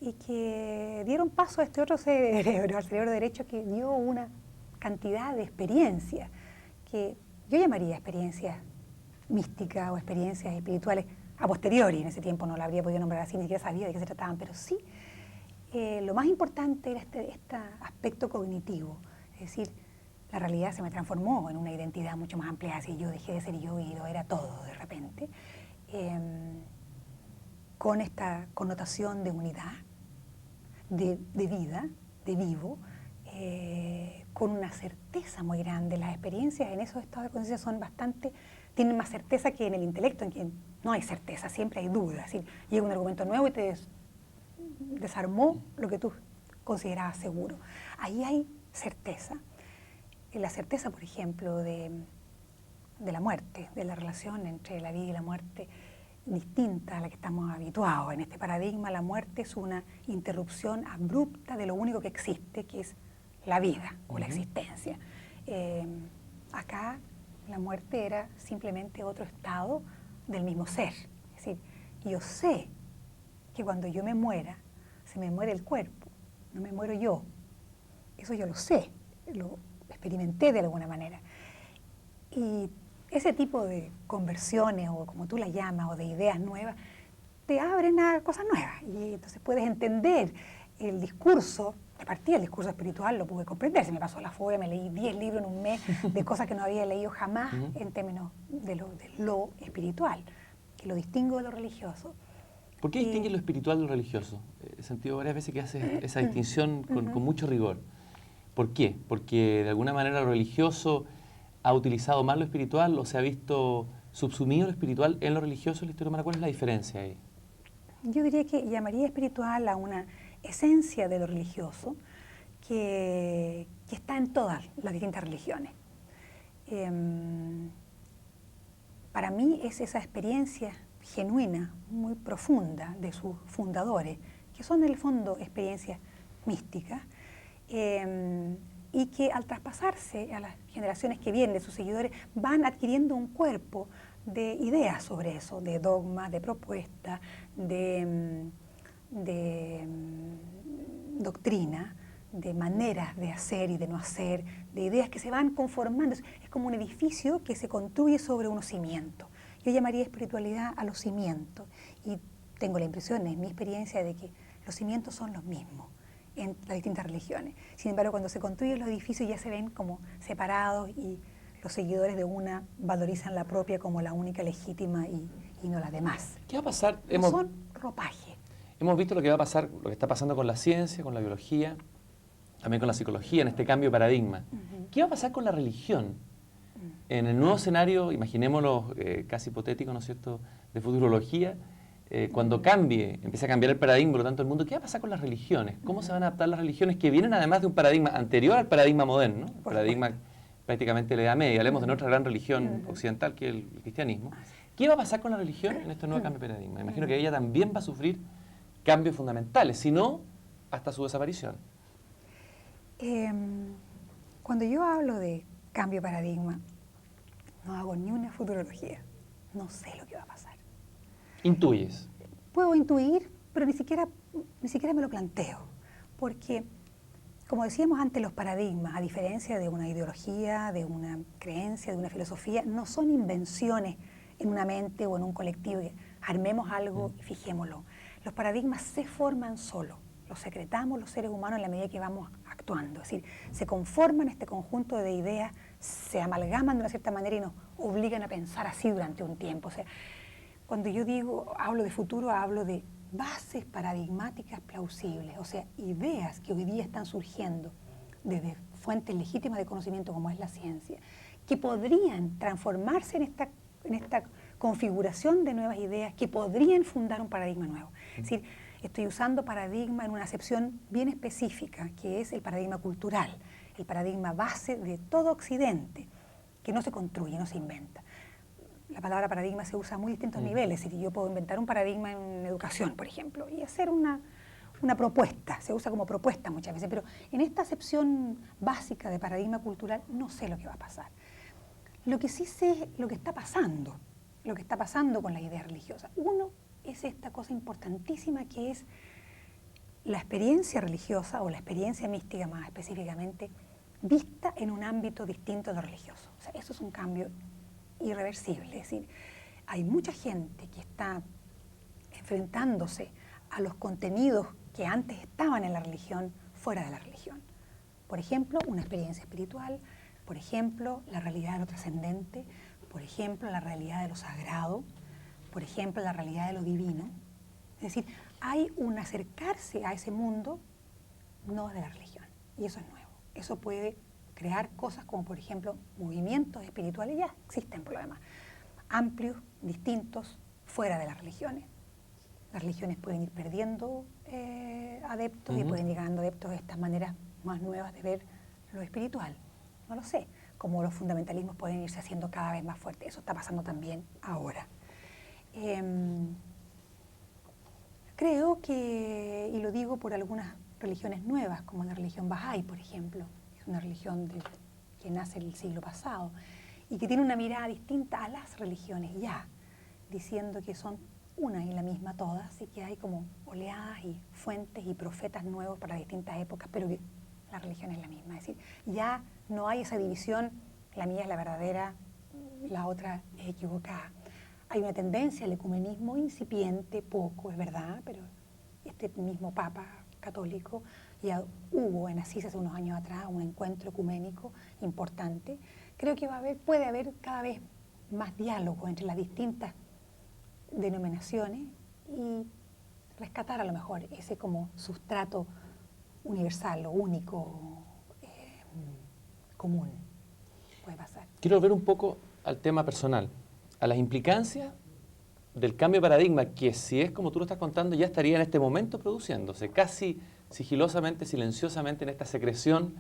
y que dieron paso a este otro cerebro, al cerebro derecho, que dio una cantidad de experiencias, que yo llamaría experiencias místicas o experiencias espirituales a posteriori. En ese tiempo no la habría podido nombrar así, ni siquiera sabía de qué se trataban, pero sí, lo más importante era este aspecto cognitivo, es decir, la realidad se me transformó en una identidad mucho más amplia, así yo dejé de ser yo y lo era todo de repente, con esta connotación de unidad, de vida, de vivo, con una certeza muy grande. Las experiencias en esos estados de conciencia son tienen más certeza que en el intelecto, en que no hay certeza, siempre hay dudas. Es decir, llega un argumento nuevo y te desarmó lo que tú considerabas seguro. Ahí hay certeza. La certeza, por ejemplo, de la muerte, de la relación entre la vida y la muerte, distinta a la que estamos habituados. En este paradigma, la muerte es una interrupción abrupta de lo único que existe, que es la vida o la existencia. Acá la muerte era simplemente otro estado del mismo ser. Es decir, yo sé que cuando yo me muera, se me muere el cuerpo, no me muero yo. Eso yo lo sé, lo experimenté de alguna manera. Y ese tipo de conversiones, o como tú las llamas, o de ideas nuevas, te abren a cosas nuevas. Y entonces puedes entender el discurso. De partida, el discurso espiritual lo pude comprender. Se me pasó la fobia, me leí 10 libros en un mes de cosas que no había leído jamás en términos de lo espiritual, que lo distingo de lo religioso. ¿Por qué distingue lo espiritual de lo religioso? He sentido varias veces que haces esa distinción con mucho rigor. ¿Por qué? Porque de alguna manera lo religioso ha utilizado más lo espiritual o se ha visto subsumido lo espiritual en lo religioso en la historia humana. ¿Cuál es la diferencia ahí? Yo diría que llamaría espiritual a una esencia de lo religioso que está en todas las distintas religiones. Para mí es esa experiencia genuina, muy profunda de sus fundadores, que son en el fondo experiencias místicas, y que al traspasarse a las generaciones que vienen de sus seguidores van adquiriendo un cuerpo de ideas sobre eso, de dogmas, de propuestas, de doctrina, de maneras de hacer y de no hacer, de ideas que se van conformando. Es como un edificio que se construye sobre unos cimientos. Yo llamaría espiritualidad a los cimientos, y tengo la impresión, en mi experiencia, de que los cimientos son los mismos en las distintas religiones. Sin embargo, cuando se construyen los edificios ya se ven como separados, y los seguidores de una valorizan la propia como la única legítima y no las demás. ¿Qué va a pasar? No son ropaje. Hemos visto lo que va a pasar, lo que está pasando con la ciencia, con la biología, también con la psicología, en este cambio de paradigma. ¿Qué va a pasar con la religión? En el nuevo escenario, imaginémoslo casi hipotético, ¿no es cierto?, de futurología, cuando empiece a cambiar el paradigma, por lo tanto, el mundo, ¿qué va a pasar con las religiones? ¿Cómo se van a adaptar las religiones que vienen además de un paradigma anterior al paradigma moderno, ¿no? El paradigma prácticamente de la Edad Media? Hablemos de nuestra gran religión occidental, que es el cristianismo. ¿Qué va a pasar con la religión en este nuevo cambio de paradigma? Imagino que ella también va a sufrir cambios fundamentales, si no, hasta su desaparición. Cuando yo hablo de cambio de paradigma, no hago ni una futurología. No sé lo que va a pasar. ¿Intuyes? Puedo intuir, pero ni siquiera me lo planteo. Porque, como decíamos antes, los paradigmas, a diferencia de una ideología, de una creencia, de una filosofía, no son invenciones en una mente o en un colectivo. Armemos algo y fijémoslo. Los paradigmas se forman solos. Los secretamos los seres humanos en la medida que vamos actuando. Es decir, se conforman este conjunto de ideas, se amalgaman de una cierta manera y nos obligan a pensar así durante un tiempo. O sea, cuando yo hablo de futuro, hablo de bases paradigmáticas plausibles, o sea, ideas que hoy día están surgiendo desde fuentes legítimas de conocimiento como es la ciencia, que podrían transformarse en esta configuración de nuevas ideas, que podrían fundar un paradigma nuevo. Es decir, estoy usando paradigma en una acepción bien específica, que es el paradigma cultural, el paradigma base de todo Occidente, que no se construye, no se inventa. La palabra paradigma se usa a muy distintos niveles. Es decir, yo puedo inventar un paradigma en educación, por ejemplo, y hacer una propuesta. Se usa como propuesta muchas veces, pero en esta acepción básica de paradigma cultural no sé lo que va a pasar. Lo que sí sé es lo que está pasando con las ideas religiosas. Uno es esta cosa importantísima que es la experiencia religiosa o la experiencia mística más específicamente vista en un ámbito distinto de lo religioso. O sea, eso es un cambio irreversible. Es decir, hay mucha gente que está enfrentándose a los contenidos que antes estaban en la religión fuera de la religión. Por ejemplo, una experiencia espiritual, por ejemplo, la realidad de lo trascendente, por ejemplo, la realidad de lo sagrado, por ejemplo, la realidad de lo divino. Es decir, hay un acercarse a ese mundo no de la religión, y eso es nuevo. Eso puede crear cosas como, por ejemplo, movimientos espirituales, ya existen por lo demás, amplios, distintos, fuera de las religiones. Las religiones pueden ir perdiendo adeptos y pueden ir ganando adeptos de estas maneras más nuevas de ver lo espiritual. No lo sé, como los fundamentalismos pueden irse haciendo cada vez más fuertes. Eso está pasando también ahora. Creo que, y lo digo por algunas religiones nuevas, como la religión Bahá'í, por ejemplo, es una religión que nace el siglo pasado y que tiene una mirada distinta a las religiones ya, diciendo que son una y la misma todas y que hay como oleadas y fuentes y profetas nuevos para distintas épocas, pero que la religión es la misma. Es decir, ya no hay esa división, la mía es la verdadera, la otra es equivocada. Hay una tendencia al ecumenismo incipiente, poco, es verdad, pero este mismo Papa católico, ya hubo en Asís hace unos años atrás un encuentro ecuménico importante. Creo que puede haber cada vez más diálogo entre las distintas denominaciones y rescatar a lo mejor ese como sustrato universal o único, común. Puede pasar. Quiero volver un poco al tema personal, a las implicancias del cambio de paradigma, que si es como tú lo estás contando, ya estaría en este momento produciéndose, casi sigilosamente, silenciosamente, en esta secreción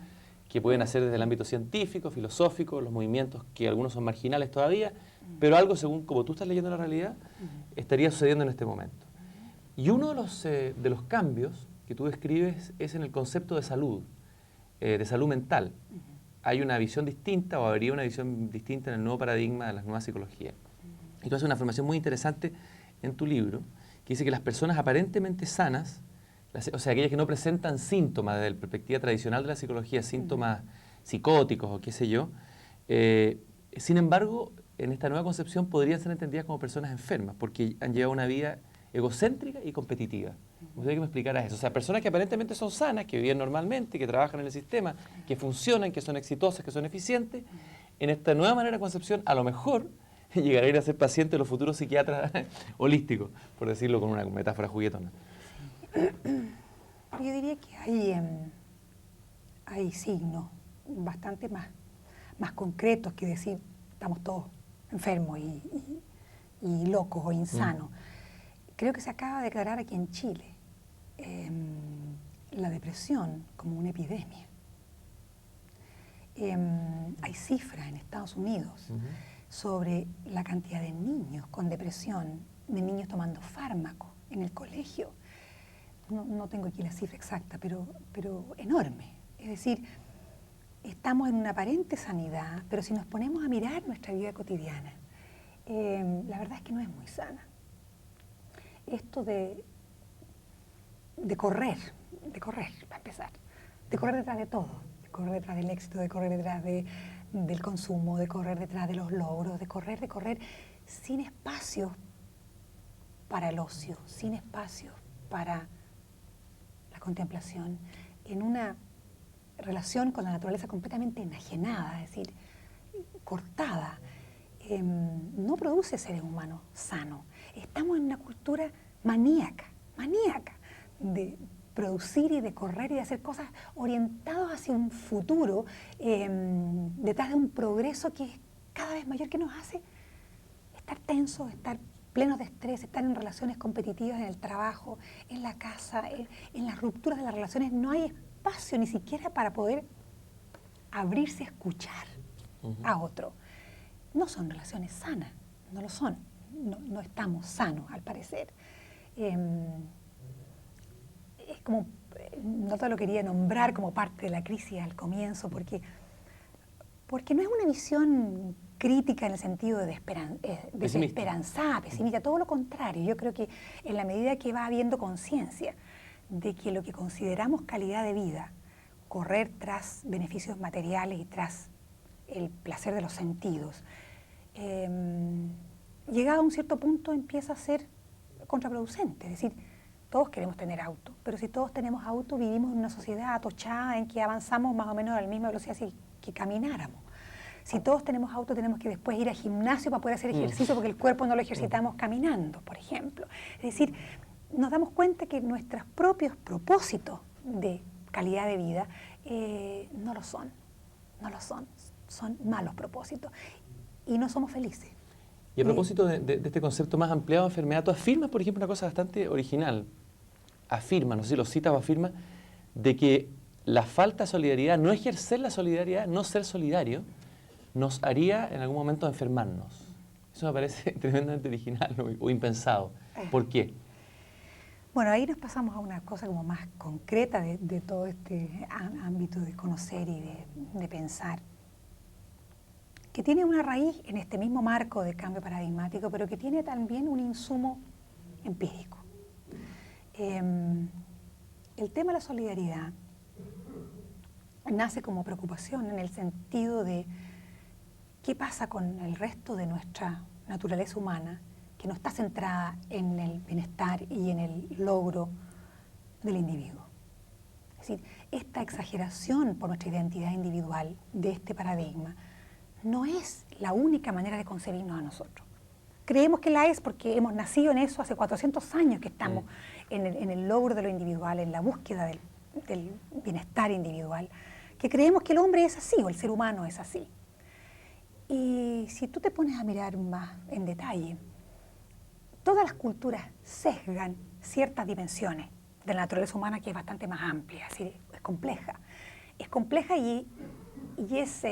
que pueden hacer desde el ámbito científico, filosófico, los movimientos que algunos son marginales todavía, pero algo, según como tú estás leyendo la realidad, estaría sucediendo en este momento. Y uno de los cambios que tú describes es en el concepto de salud mental. Hay una visión distinta, o habría una visión distinta en el nuevo paradigma de las nuevas psicologías. Y tú haces una afirmación muy interesante en tu libro, que dice que las personas aparentemente sanas, o sea, aquellas que no presentan síntomas desde la perspectiva tradicional de la psicología, síntomas psicóticos o qué sé yo, sin embargo, en esta nueva concepción podrían ser entendidas como personas enfermas, porque han llevado una vida egocéntrica y competitiva. Me gustaría que me explicaras eso. O sea, personas que aparentemente son sanas, que viven normalmente, que trabajan en el sistema, que funcionan, que son exitosas, que son eficientes, en esta nueva manera de concepción, a lo mejor llegará a ir a ser paciente de los futuros psiquiatras holísticos, por decirlo con una metáfora juguetona. Yo diría que hay signos bastante más concretos que decir estamos todos enfermos y locos o insanos. Creo que se acaba de declarar aquí en Chile la depresión como una epidemia. Hay cifras en Estados Unidos sobre la cantidad de niños con depresión, de niños tomando fármacos en el colegio. No tengo aquí la cifra exacta, pero enorme. Es decir, estamos en una aparente sanidad, pero si nos ponemos a mirar nuestra vida cotidiana, la verdad es que no es muy sana. Esto de correr, para empezar, de correr detrás de todo, de correr detrás del éxito, de correr detrás del consumo, de correr detrás de los logros, de correr, sin espacio para el ocio, sin espacio para la contemplación, en una relación con la naturaleza completamente enajenada, es decir, cortada, no produce seres humanos sanos. Estamos en una cultura maníaca de producir y de correr y de hacer cosas orientadas hacia un futuro, detrás de un progreso que es cada vez mayor, que nos hace estar tensos, estar plenos de estrés, estar en relaciones competitivas en el trabajo, en la casa, en las rupturas de las relaciones. No hay espacio ni siquiera para poder abrirse a escuchar a otro. No son relaciones sanas, no lo son. No estamos sanos, al parecer. Es como, no te lo quería nombrar como parte de la crisis al comienzo, porque no es una visión crítica en el sentido de desesperanzada, pesimista, todo lo contrario. Yo creo que en la medida que va habiendo conciencia de que lo que consideramos calidad de vida, correr tras beneficios materiales y tras el placer de los sentidos, llegado a un cierto punto empieza a ser contraproducente. Es decir, todos queremos tener auto, pero si todos tenemos auto, vivimos en una sociedad atochada en que avanzamos más o menos a la misma velocidad que camináramos. Si todos tenemos auto, tenemos que después ir al gimnasio para poder hacer ejercicio, porque el cuerpo no lo ejercitamos caminando, por ejemplo. Es decir, nos damos cuenta que nuestros propios propósitos de calidad de vida no lo son. no lo son. Son malos propósitos y no somos felices. Y a propósito de este concepto más ampliado de enfermedad, tú afirmas, por ejemplo, una cosa bastante original. Afirma, no sé si lo citas o afirma, de que la falta de solidaridad, no ejercer la solidaridad, no ser solidario, nos haría en algún momento enfermarnos. Eso me parece tremendamente original o impensado. ¿Por qué? Bueno, ahí nos pasamos a una cosa como más concreta de todo este ámbito de conocer y de pensar, que tiene una raíz en este mismo marco de cambio paradigmático, pero que tiene también un insumo empírico. El tema de la solidaridad nace como preocupación en el sentido de qué pasa con el resto de nuestra naturaleza humana que no está centrada en el bienestar y en el logro del individuo. Es decir, esta exageración por nuestra identidad individual de este paradigma no es la única manera de concebirnos a nosotros. Creemos que la es porque hemos nacido en eso hace 400 años que estamos en el logro de lo individual, en la búsqueda del bienestar individual, que creemos que el hombre es así o el ser humano es así. Y si tú te pones a mirar más en detalle, todas las culturas sesgan ciertas dimensiones de la naturaleza humana que es bastante más amplia, es decir, es compleja. Es compleja y es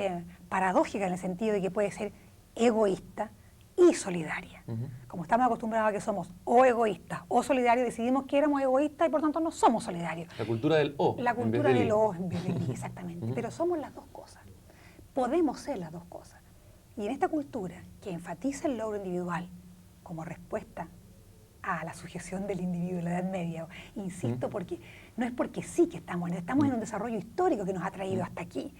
paradójica en el sentido de que puede ser egoísta y solidaria. Como estamos acostumbrados a que somos o egoístas o solidarios, decidimos que éramos egoístas y por tanto no somos solidarios. La cultura del O. La cultura del O en vez del I, exactamente. Pero somos las dos cosas. Podemos ser las dos cosas. Y en esta cultura que enfatiza el logro individual como respuesta a la sujeción del individuo en la Edad Media, insisto, porque no es porque sí que estamos en un desarrollo histórico que nos ha traído hasta aquí.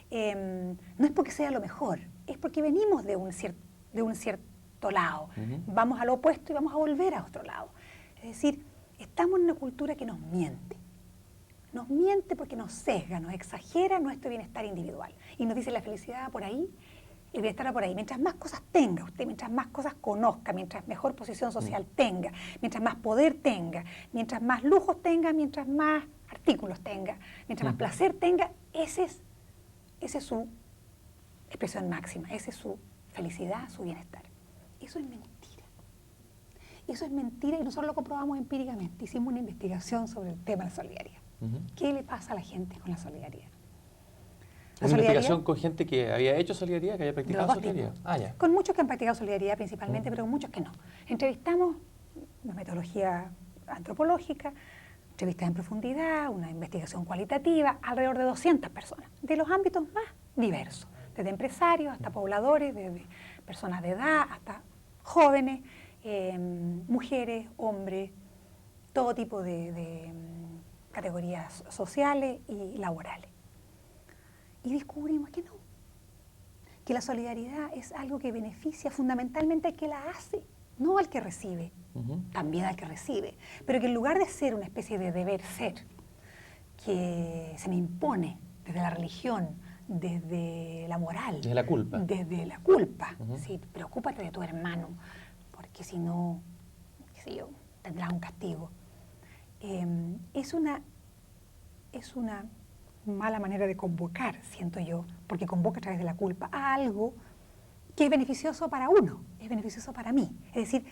No es porque sea lo mejor, es porque venimos de un cierto lado. Vamos al opuesto y vamos a volver a otro lado. Es decir, estamos en una cultura que nos miente. Nos miente porque nos sesga, nos exagera nuestro bienestar individual. Y nos dice la felicidad por ahí, el bienestar va por ahí. Mientras más cosas tenga usted, mientras más cosas conozca, mientras mejor posición social tenga, mientras más poder tenga, mientras más lujos tenga, mientras más artículos tenga, mientras más placer tenga, esa es su expresión máxima, esa es su felicidad, su bienestar. Eso es mentira. Eso es mentira y nosotros lo comprobamos empíricamente. Hicimos una investigación sobre el tema de la solidaridad. ¿Qué le pasa a la gente con la solidaridad? ¿Una investigación con gente que había hecho solidaridad, que había practicado solidaridad? Ya. Con muchos que han practicado solidaridad principalmente, pero con muchos que no. Entrevistamos una metodología antropológica, entrevistas en profundidad, una investigación cualitativa, alrededor de 200 personas, de los ámbitos más diversos, desde empresarios hasta pobladores, desde personas de edad hasta jóvenes, mujeres, hombres, todo tipo de categorías sociales y laborales. Y descubrimos que no, que la solidaridad es algo que beneficia fundamentalmente al que la hace, no al que recibe, también al que recibe, pero que en lugar de ser una especie de deber ser que se me impone desde la religión, desde la moral, desde la culpa, sí, preocúpate de tu hermano, porque si no, qué sé yo, tendrás un castigo. Es una mala manera de convocar, siento yo, porque convoca a través de la culpa a algo que es beneficioso para uno, es beneficioso para mí. Es decir,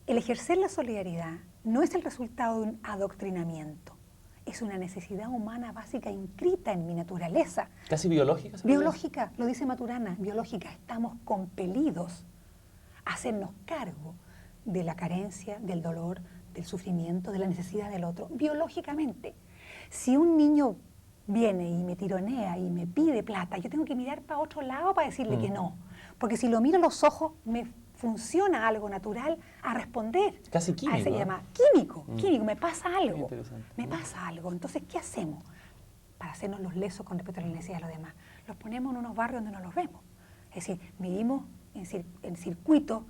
el ejercer la solidaridad no es el resultado de un adoctrinamiento, es una necesidad humana básica inscrita en mi naturaleza. ¿Casi biológica? Biológica, lo dice Maturana, biológica. Estamos compelidos a hacernos cargo de la carencia, del dolor, del sufrimiento, de la necesidad del otro, biológicamente. Si un niño viene y me tironea y me pide plata, yo tengo que mirar para otro lado para decirle que no. Porque si lo miro a los ojos, me funciona algo natural a responder. Casi químico. A ese llama químico, me pasa algo. Me pasa algo. Entonces, ¿qué hacemos para hacernos los lesos con respecto a la necesidad de los demás? Los ponemos en unos barrios donde no los vemos. Es decir, vivimos en circuitos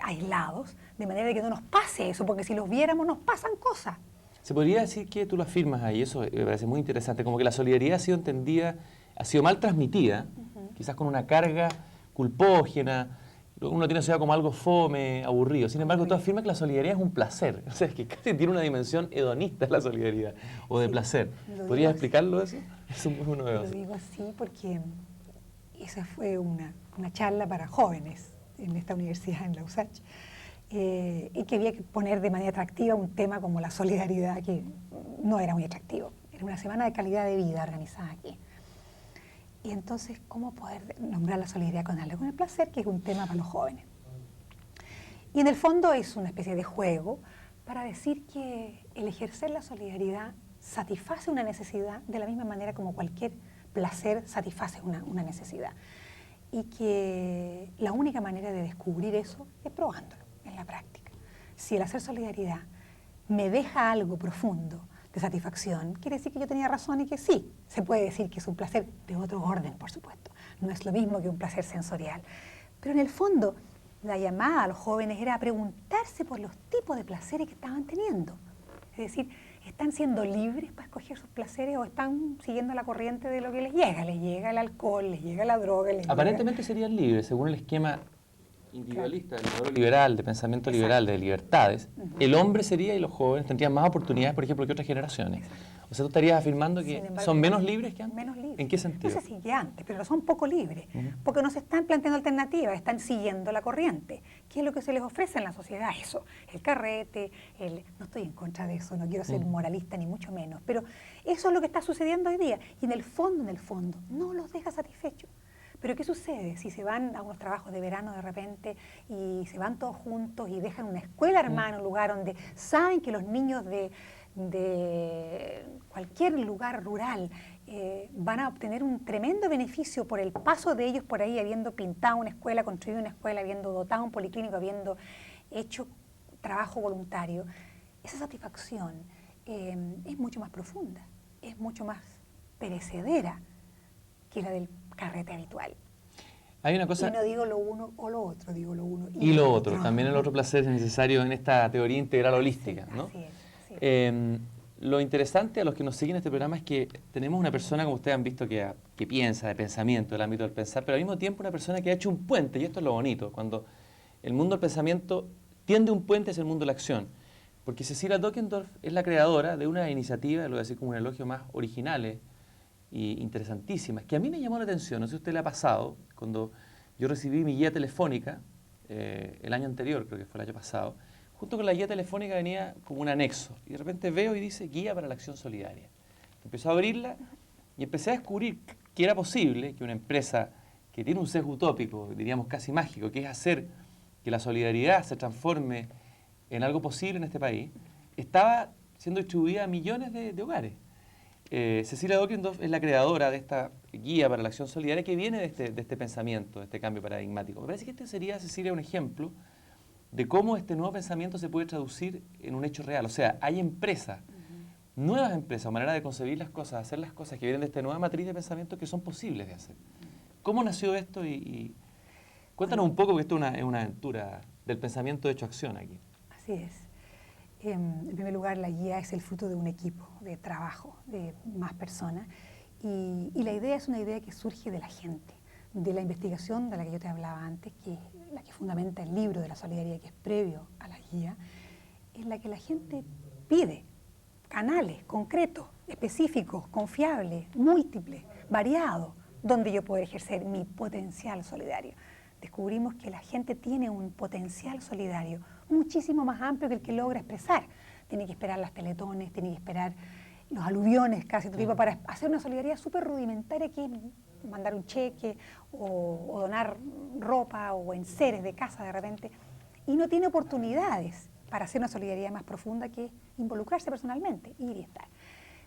aislados, de manera que no nos pase eso, porque si los viéramos nos pasan cosas. Se podría decir que tú lo afirmas ahí, eso me parece muy interesante, como que la solidaridad ha sido entendida, ha sido mal transmitida, quizás con una carga culpógena, uno tiene asociado como algo fome, aburrido. Sin embargo, tú afirmas que la solidaridad es un placer. O sea, es que casi tiene una dimensión hedonista la solidaridad, o de placer. ¿Podrías explicarlo eso? Es muy novedoso. Lo digo así porque esa fue una charla para jóvenes en esta universidad, en la USACH, y que había que poner de manera atractiva un tema como la solidaridad, que no era muy atractivo. Era una semana de calidad de vida organizada aquí. Y entonces, ¿cómo poder nombrar la solidaridad con algo? Con el placer, que es un tema para los jóvenes. Y en el fondo es una especie de juego para decir que el ejercer la solidaridad satisface una necesidad de la misma manera como cualquier placer satisface una necesidad. Y que la única manera de descubrir eso es probándolo en la práctica. Si el hacer solidaridad me deja algo profundo de satisfacción, quiere decir que yo tenía razón y que sí, se puede decir que es un placer de otro orden, por supuesto. No es lo mismo que un placer sensorial. Pero en el fondo, la llamada a los jóvenes era a preguntarse por los tipos de placeres que estaban teniendo. Es decir, ¿están siendo libres para escoger sus placeres o están siguiendo la corriente de lo que les llega? Les llega el alcohol, les llega la droga. Aparentemente serían libres, según el esquema individualista, del modelo liberal, de pensamiento liberal, de libertades. El hombre sería y los jóvenes tendrían más oportunidades, por ejemplo, que otras generaciones. O sea, tú estarías afirmando que embargo, son menos libres que antes. Menos libres. ¿En qué sentido? No sé si que antes, pero son poco libres, porque no se están planteando alternativas, están siguiendo la corriente. ¿Qué es lo que se les ofrece en la sociedad? Eso, el carrete, no estoy en contra de eso, no quiero ser moralista ni mucho menos, pero eso es lo que está sucediendo hoy día. Y en el fondo, no los deja satisfechos. Pero ¿qué sucede si se van a unos trabajos de verano de repente y se van todos juntos y dejan una escuela hermana, un lugar donde saben que los niños de cualquier lugar rural van a obtener un tremendo beneficio por el paso de ellos por ahí, habiendo pintado una escuela, construido una escuela, habiendo dotado un policlínico, habiendo hecho trabajo voluntario? Esa satisfacción es mucho más profunda, es mucho más perecedera que la del carrete habitual. Hay una cosa... Y no digo lo uno o lo otro, digo lo uno y lo otro. También el otro placer es necesario en esta teoría integral holística, sí, ¿no? Así es. Lo interesante a los que nos siguen en este programa es que tenemos una persona, como ustedes han visto, que piensa, de pensamiento, del ámbito del pensar, pero al mismo tiempo una persona que ha hecho un puente, y esto es lo bonito, cuando el mundo del pensamiento tiende un puente hacia el mundo de la acción. Porque Cecilia Dockendorf es la creadora de una iniciativa, lo voy a decir como un elogio, más originales y interesantísimas, que a mí me llamó la atención. No sé si a usted le ha pasado, cuando yo recibí mi guía telefónica, el año anterior, creo que fue el año pasado, junto con la guía telefónica venía como un anexo, y de repente veo y dice Guía para la Acción Solidaria. Empezó a abrirla y empecé a descubrir que era posible que una empresa que tiene un sesgo utópico, diríamos casi mágico, que es hacer que la solidaridad se transforme en algo posible en este país, estaba siendo distribuida a millones de hogares. Cecilia Dockendorf es la creadora de esta guía para la acción solidaria que viene de este pensamiento, de este cambio paradigmático. Me parece que este sería, Cecilia, un ejemplo de cómo este nuevo pensamiento se puede traducir en un hecho real. O sea, hay empresas, nuevas empresas, o manera de concebir las cosas, hacer las cosas que vienen de esta nueva matriz de pensamiento que son posibles de hacer. ¿Cómo nació esto? Y cuéntanos un poco, porque esto es una aventura del pensamiento hecho acción aquí. Así es. En primer lugar, la guía es el fruto de un equipo de trabajo, de más personas, y la idea es una idea que surge de la gente, de la investigación de la que yo te hablaba antes, que es la que fundamenta el libro de la solidaridad, que es previo a la guía, en la que la gente pide canales concretos, específicos, confiables, múltiples, variados, donde yo puedo ejercer mi potencial solidario. Descubrimos que la gente tiene un potencial solidario muchísimo más amplio que el que logra expresar. Tiene que esperar las teletones, tiene que esperar los aluviones, casi todo tipo, para hacer una solidaridad súper rudimentaria, que es mandar un cheque o donar ropa o enseres de casa de repente, y no tiene oportunidades para hacer una solidaridad más profunda que involucrarse personalmente, ir y estar.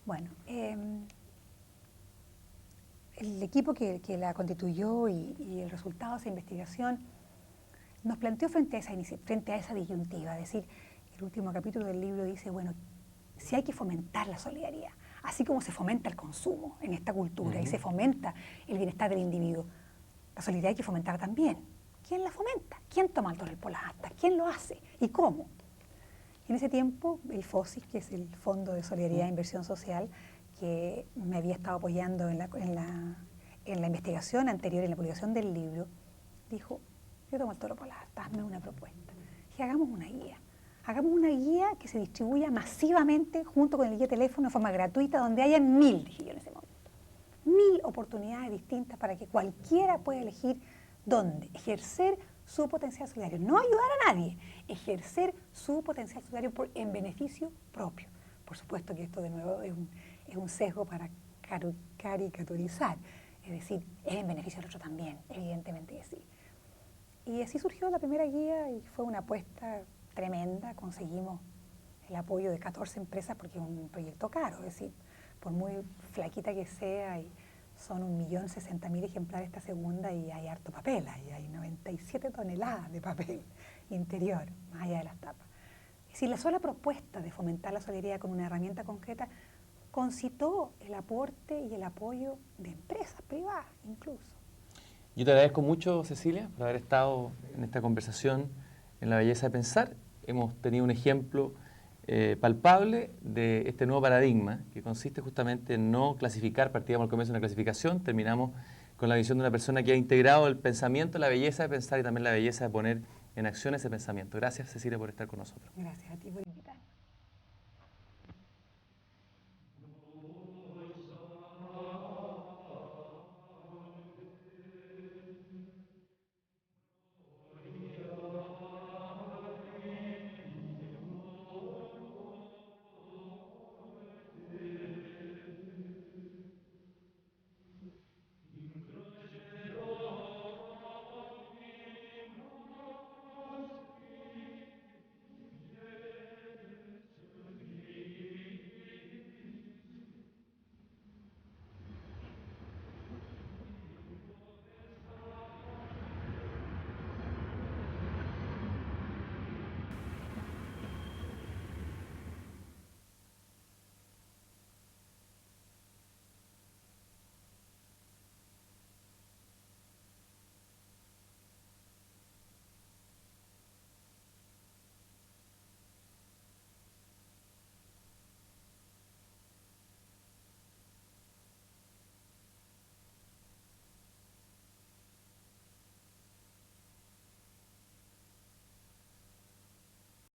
Bueno, el equipo que la constituyó y el resultado de esa investigación nos planteó frente a esa disyuntiva. Es decir, el último capítulo del libro dice, bueno, si hay que fomentar la solidaridad, así como se fomenta el consumo en esta cultura y se fomenta el bienestar del individuo, la solidaridad hay que fomentar también. ¿Quién la fomenta? ¿Quién toma el toro por las astas? ¿Quién lo hace? ¿Y cómo? En ese tiempo, el FOSIS, que es el Fondo de Solidaridad e Inversión Social, que me había estado apoyando en la investigación anterior, en la publicación del libro, dijo, yo tomo el toro por las astas, hazme una propuesta. Y hagamos una guía. Hagamos una guía que se distribuya masivamente junto con el guía de teléfono de forma gratuita, donde haya 1000, dije yo en ese momento. 1000 oportunidades distintas para que cualquiera pueda elegir dónde ejercer su potencial solidario. No ayudar a nadie, ejercer su potencial solidario en beneficio propio. Por supuesto que esto de nuevo es un sesgo para caricaturizar, es decir, es en beneficio del otro también, evidentemente que sí. Y así surgió la primera guía y fue una apuesta tremenda, conseguimos el apoyo de 14 empresas porque es un proyecto caro, es decir, por muy flaquita que sea, y son 1.060.000 ejemplares esta segunda y hay harto papel, hay 97 toneladas de papel interior, más allá de las tapas. Es decir, la sola propuesta de fomentar la solidaridad con una herramienta concreta concitó el aporte y el apoyo de empresas privadas incluso. Yo te agradezco mucho, Cecilia, por haber estado en esta conversación en La Belleza de Pensar. Hemos tenido un ejemplo palpable de este nuevo paradigma que consiste justamente en no clasificar, partíamos al comienzo de una clasificación, terminamos con la visión de una persona que ha integrado el pensamiento, la belleza de pensar y también la belleza de poner en acción ese pensamiento. Gracias, Cecilia, por estar con nosotros. Gracias a ti por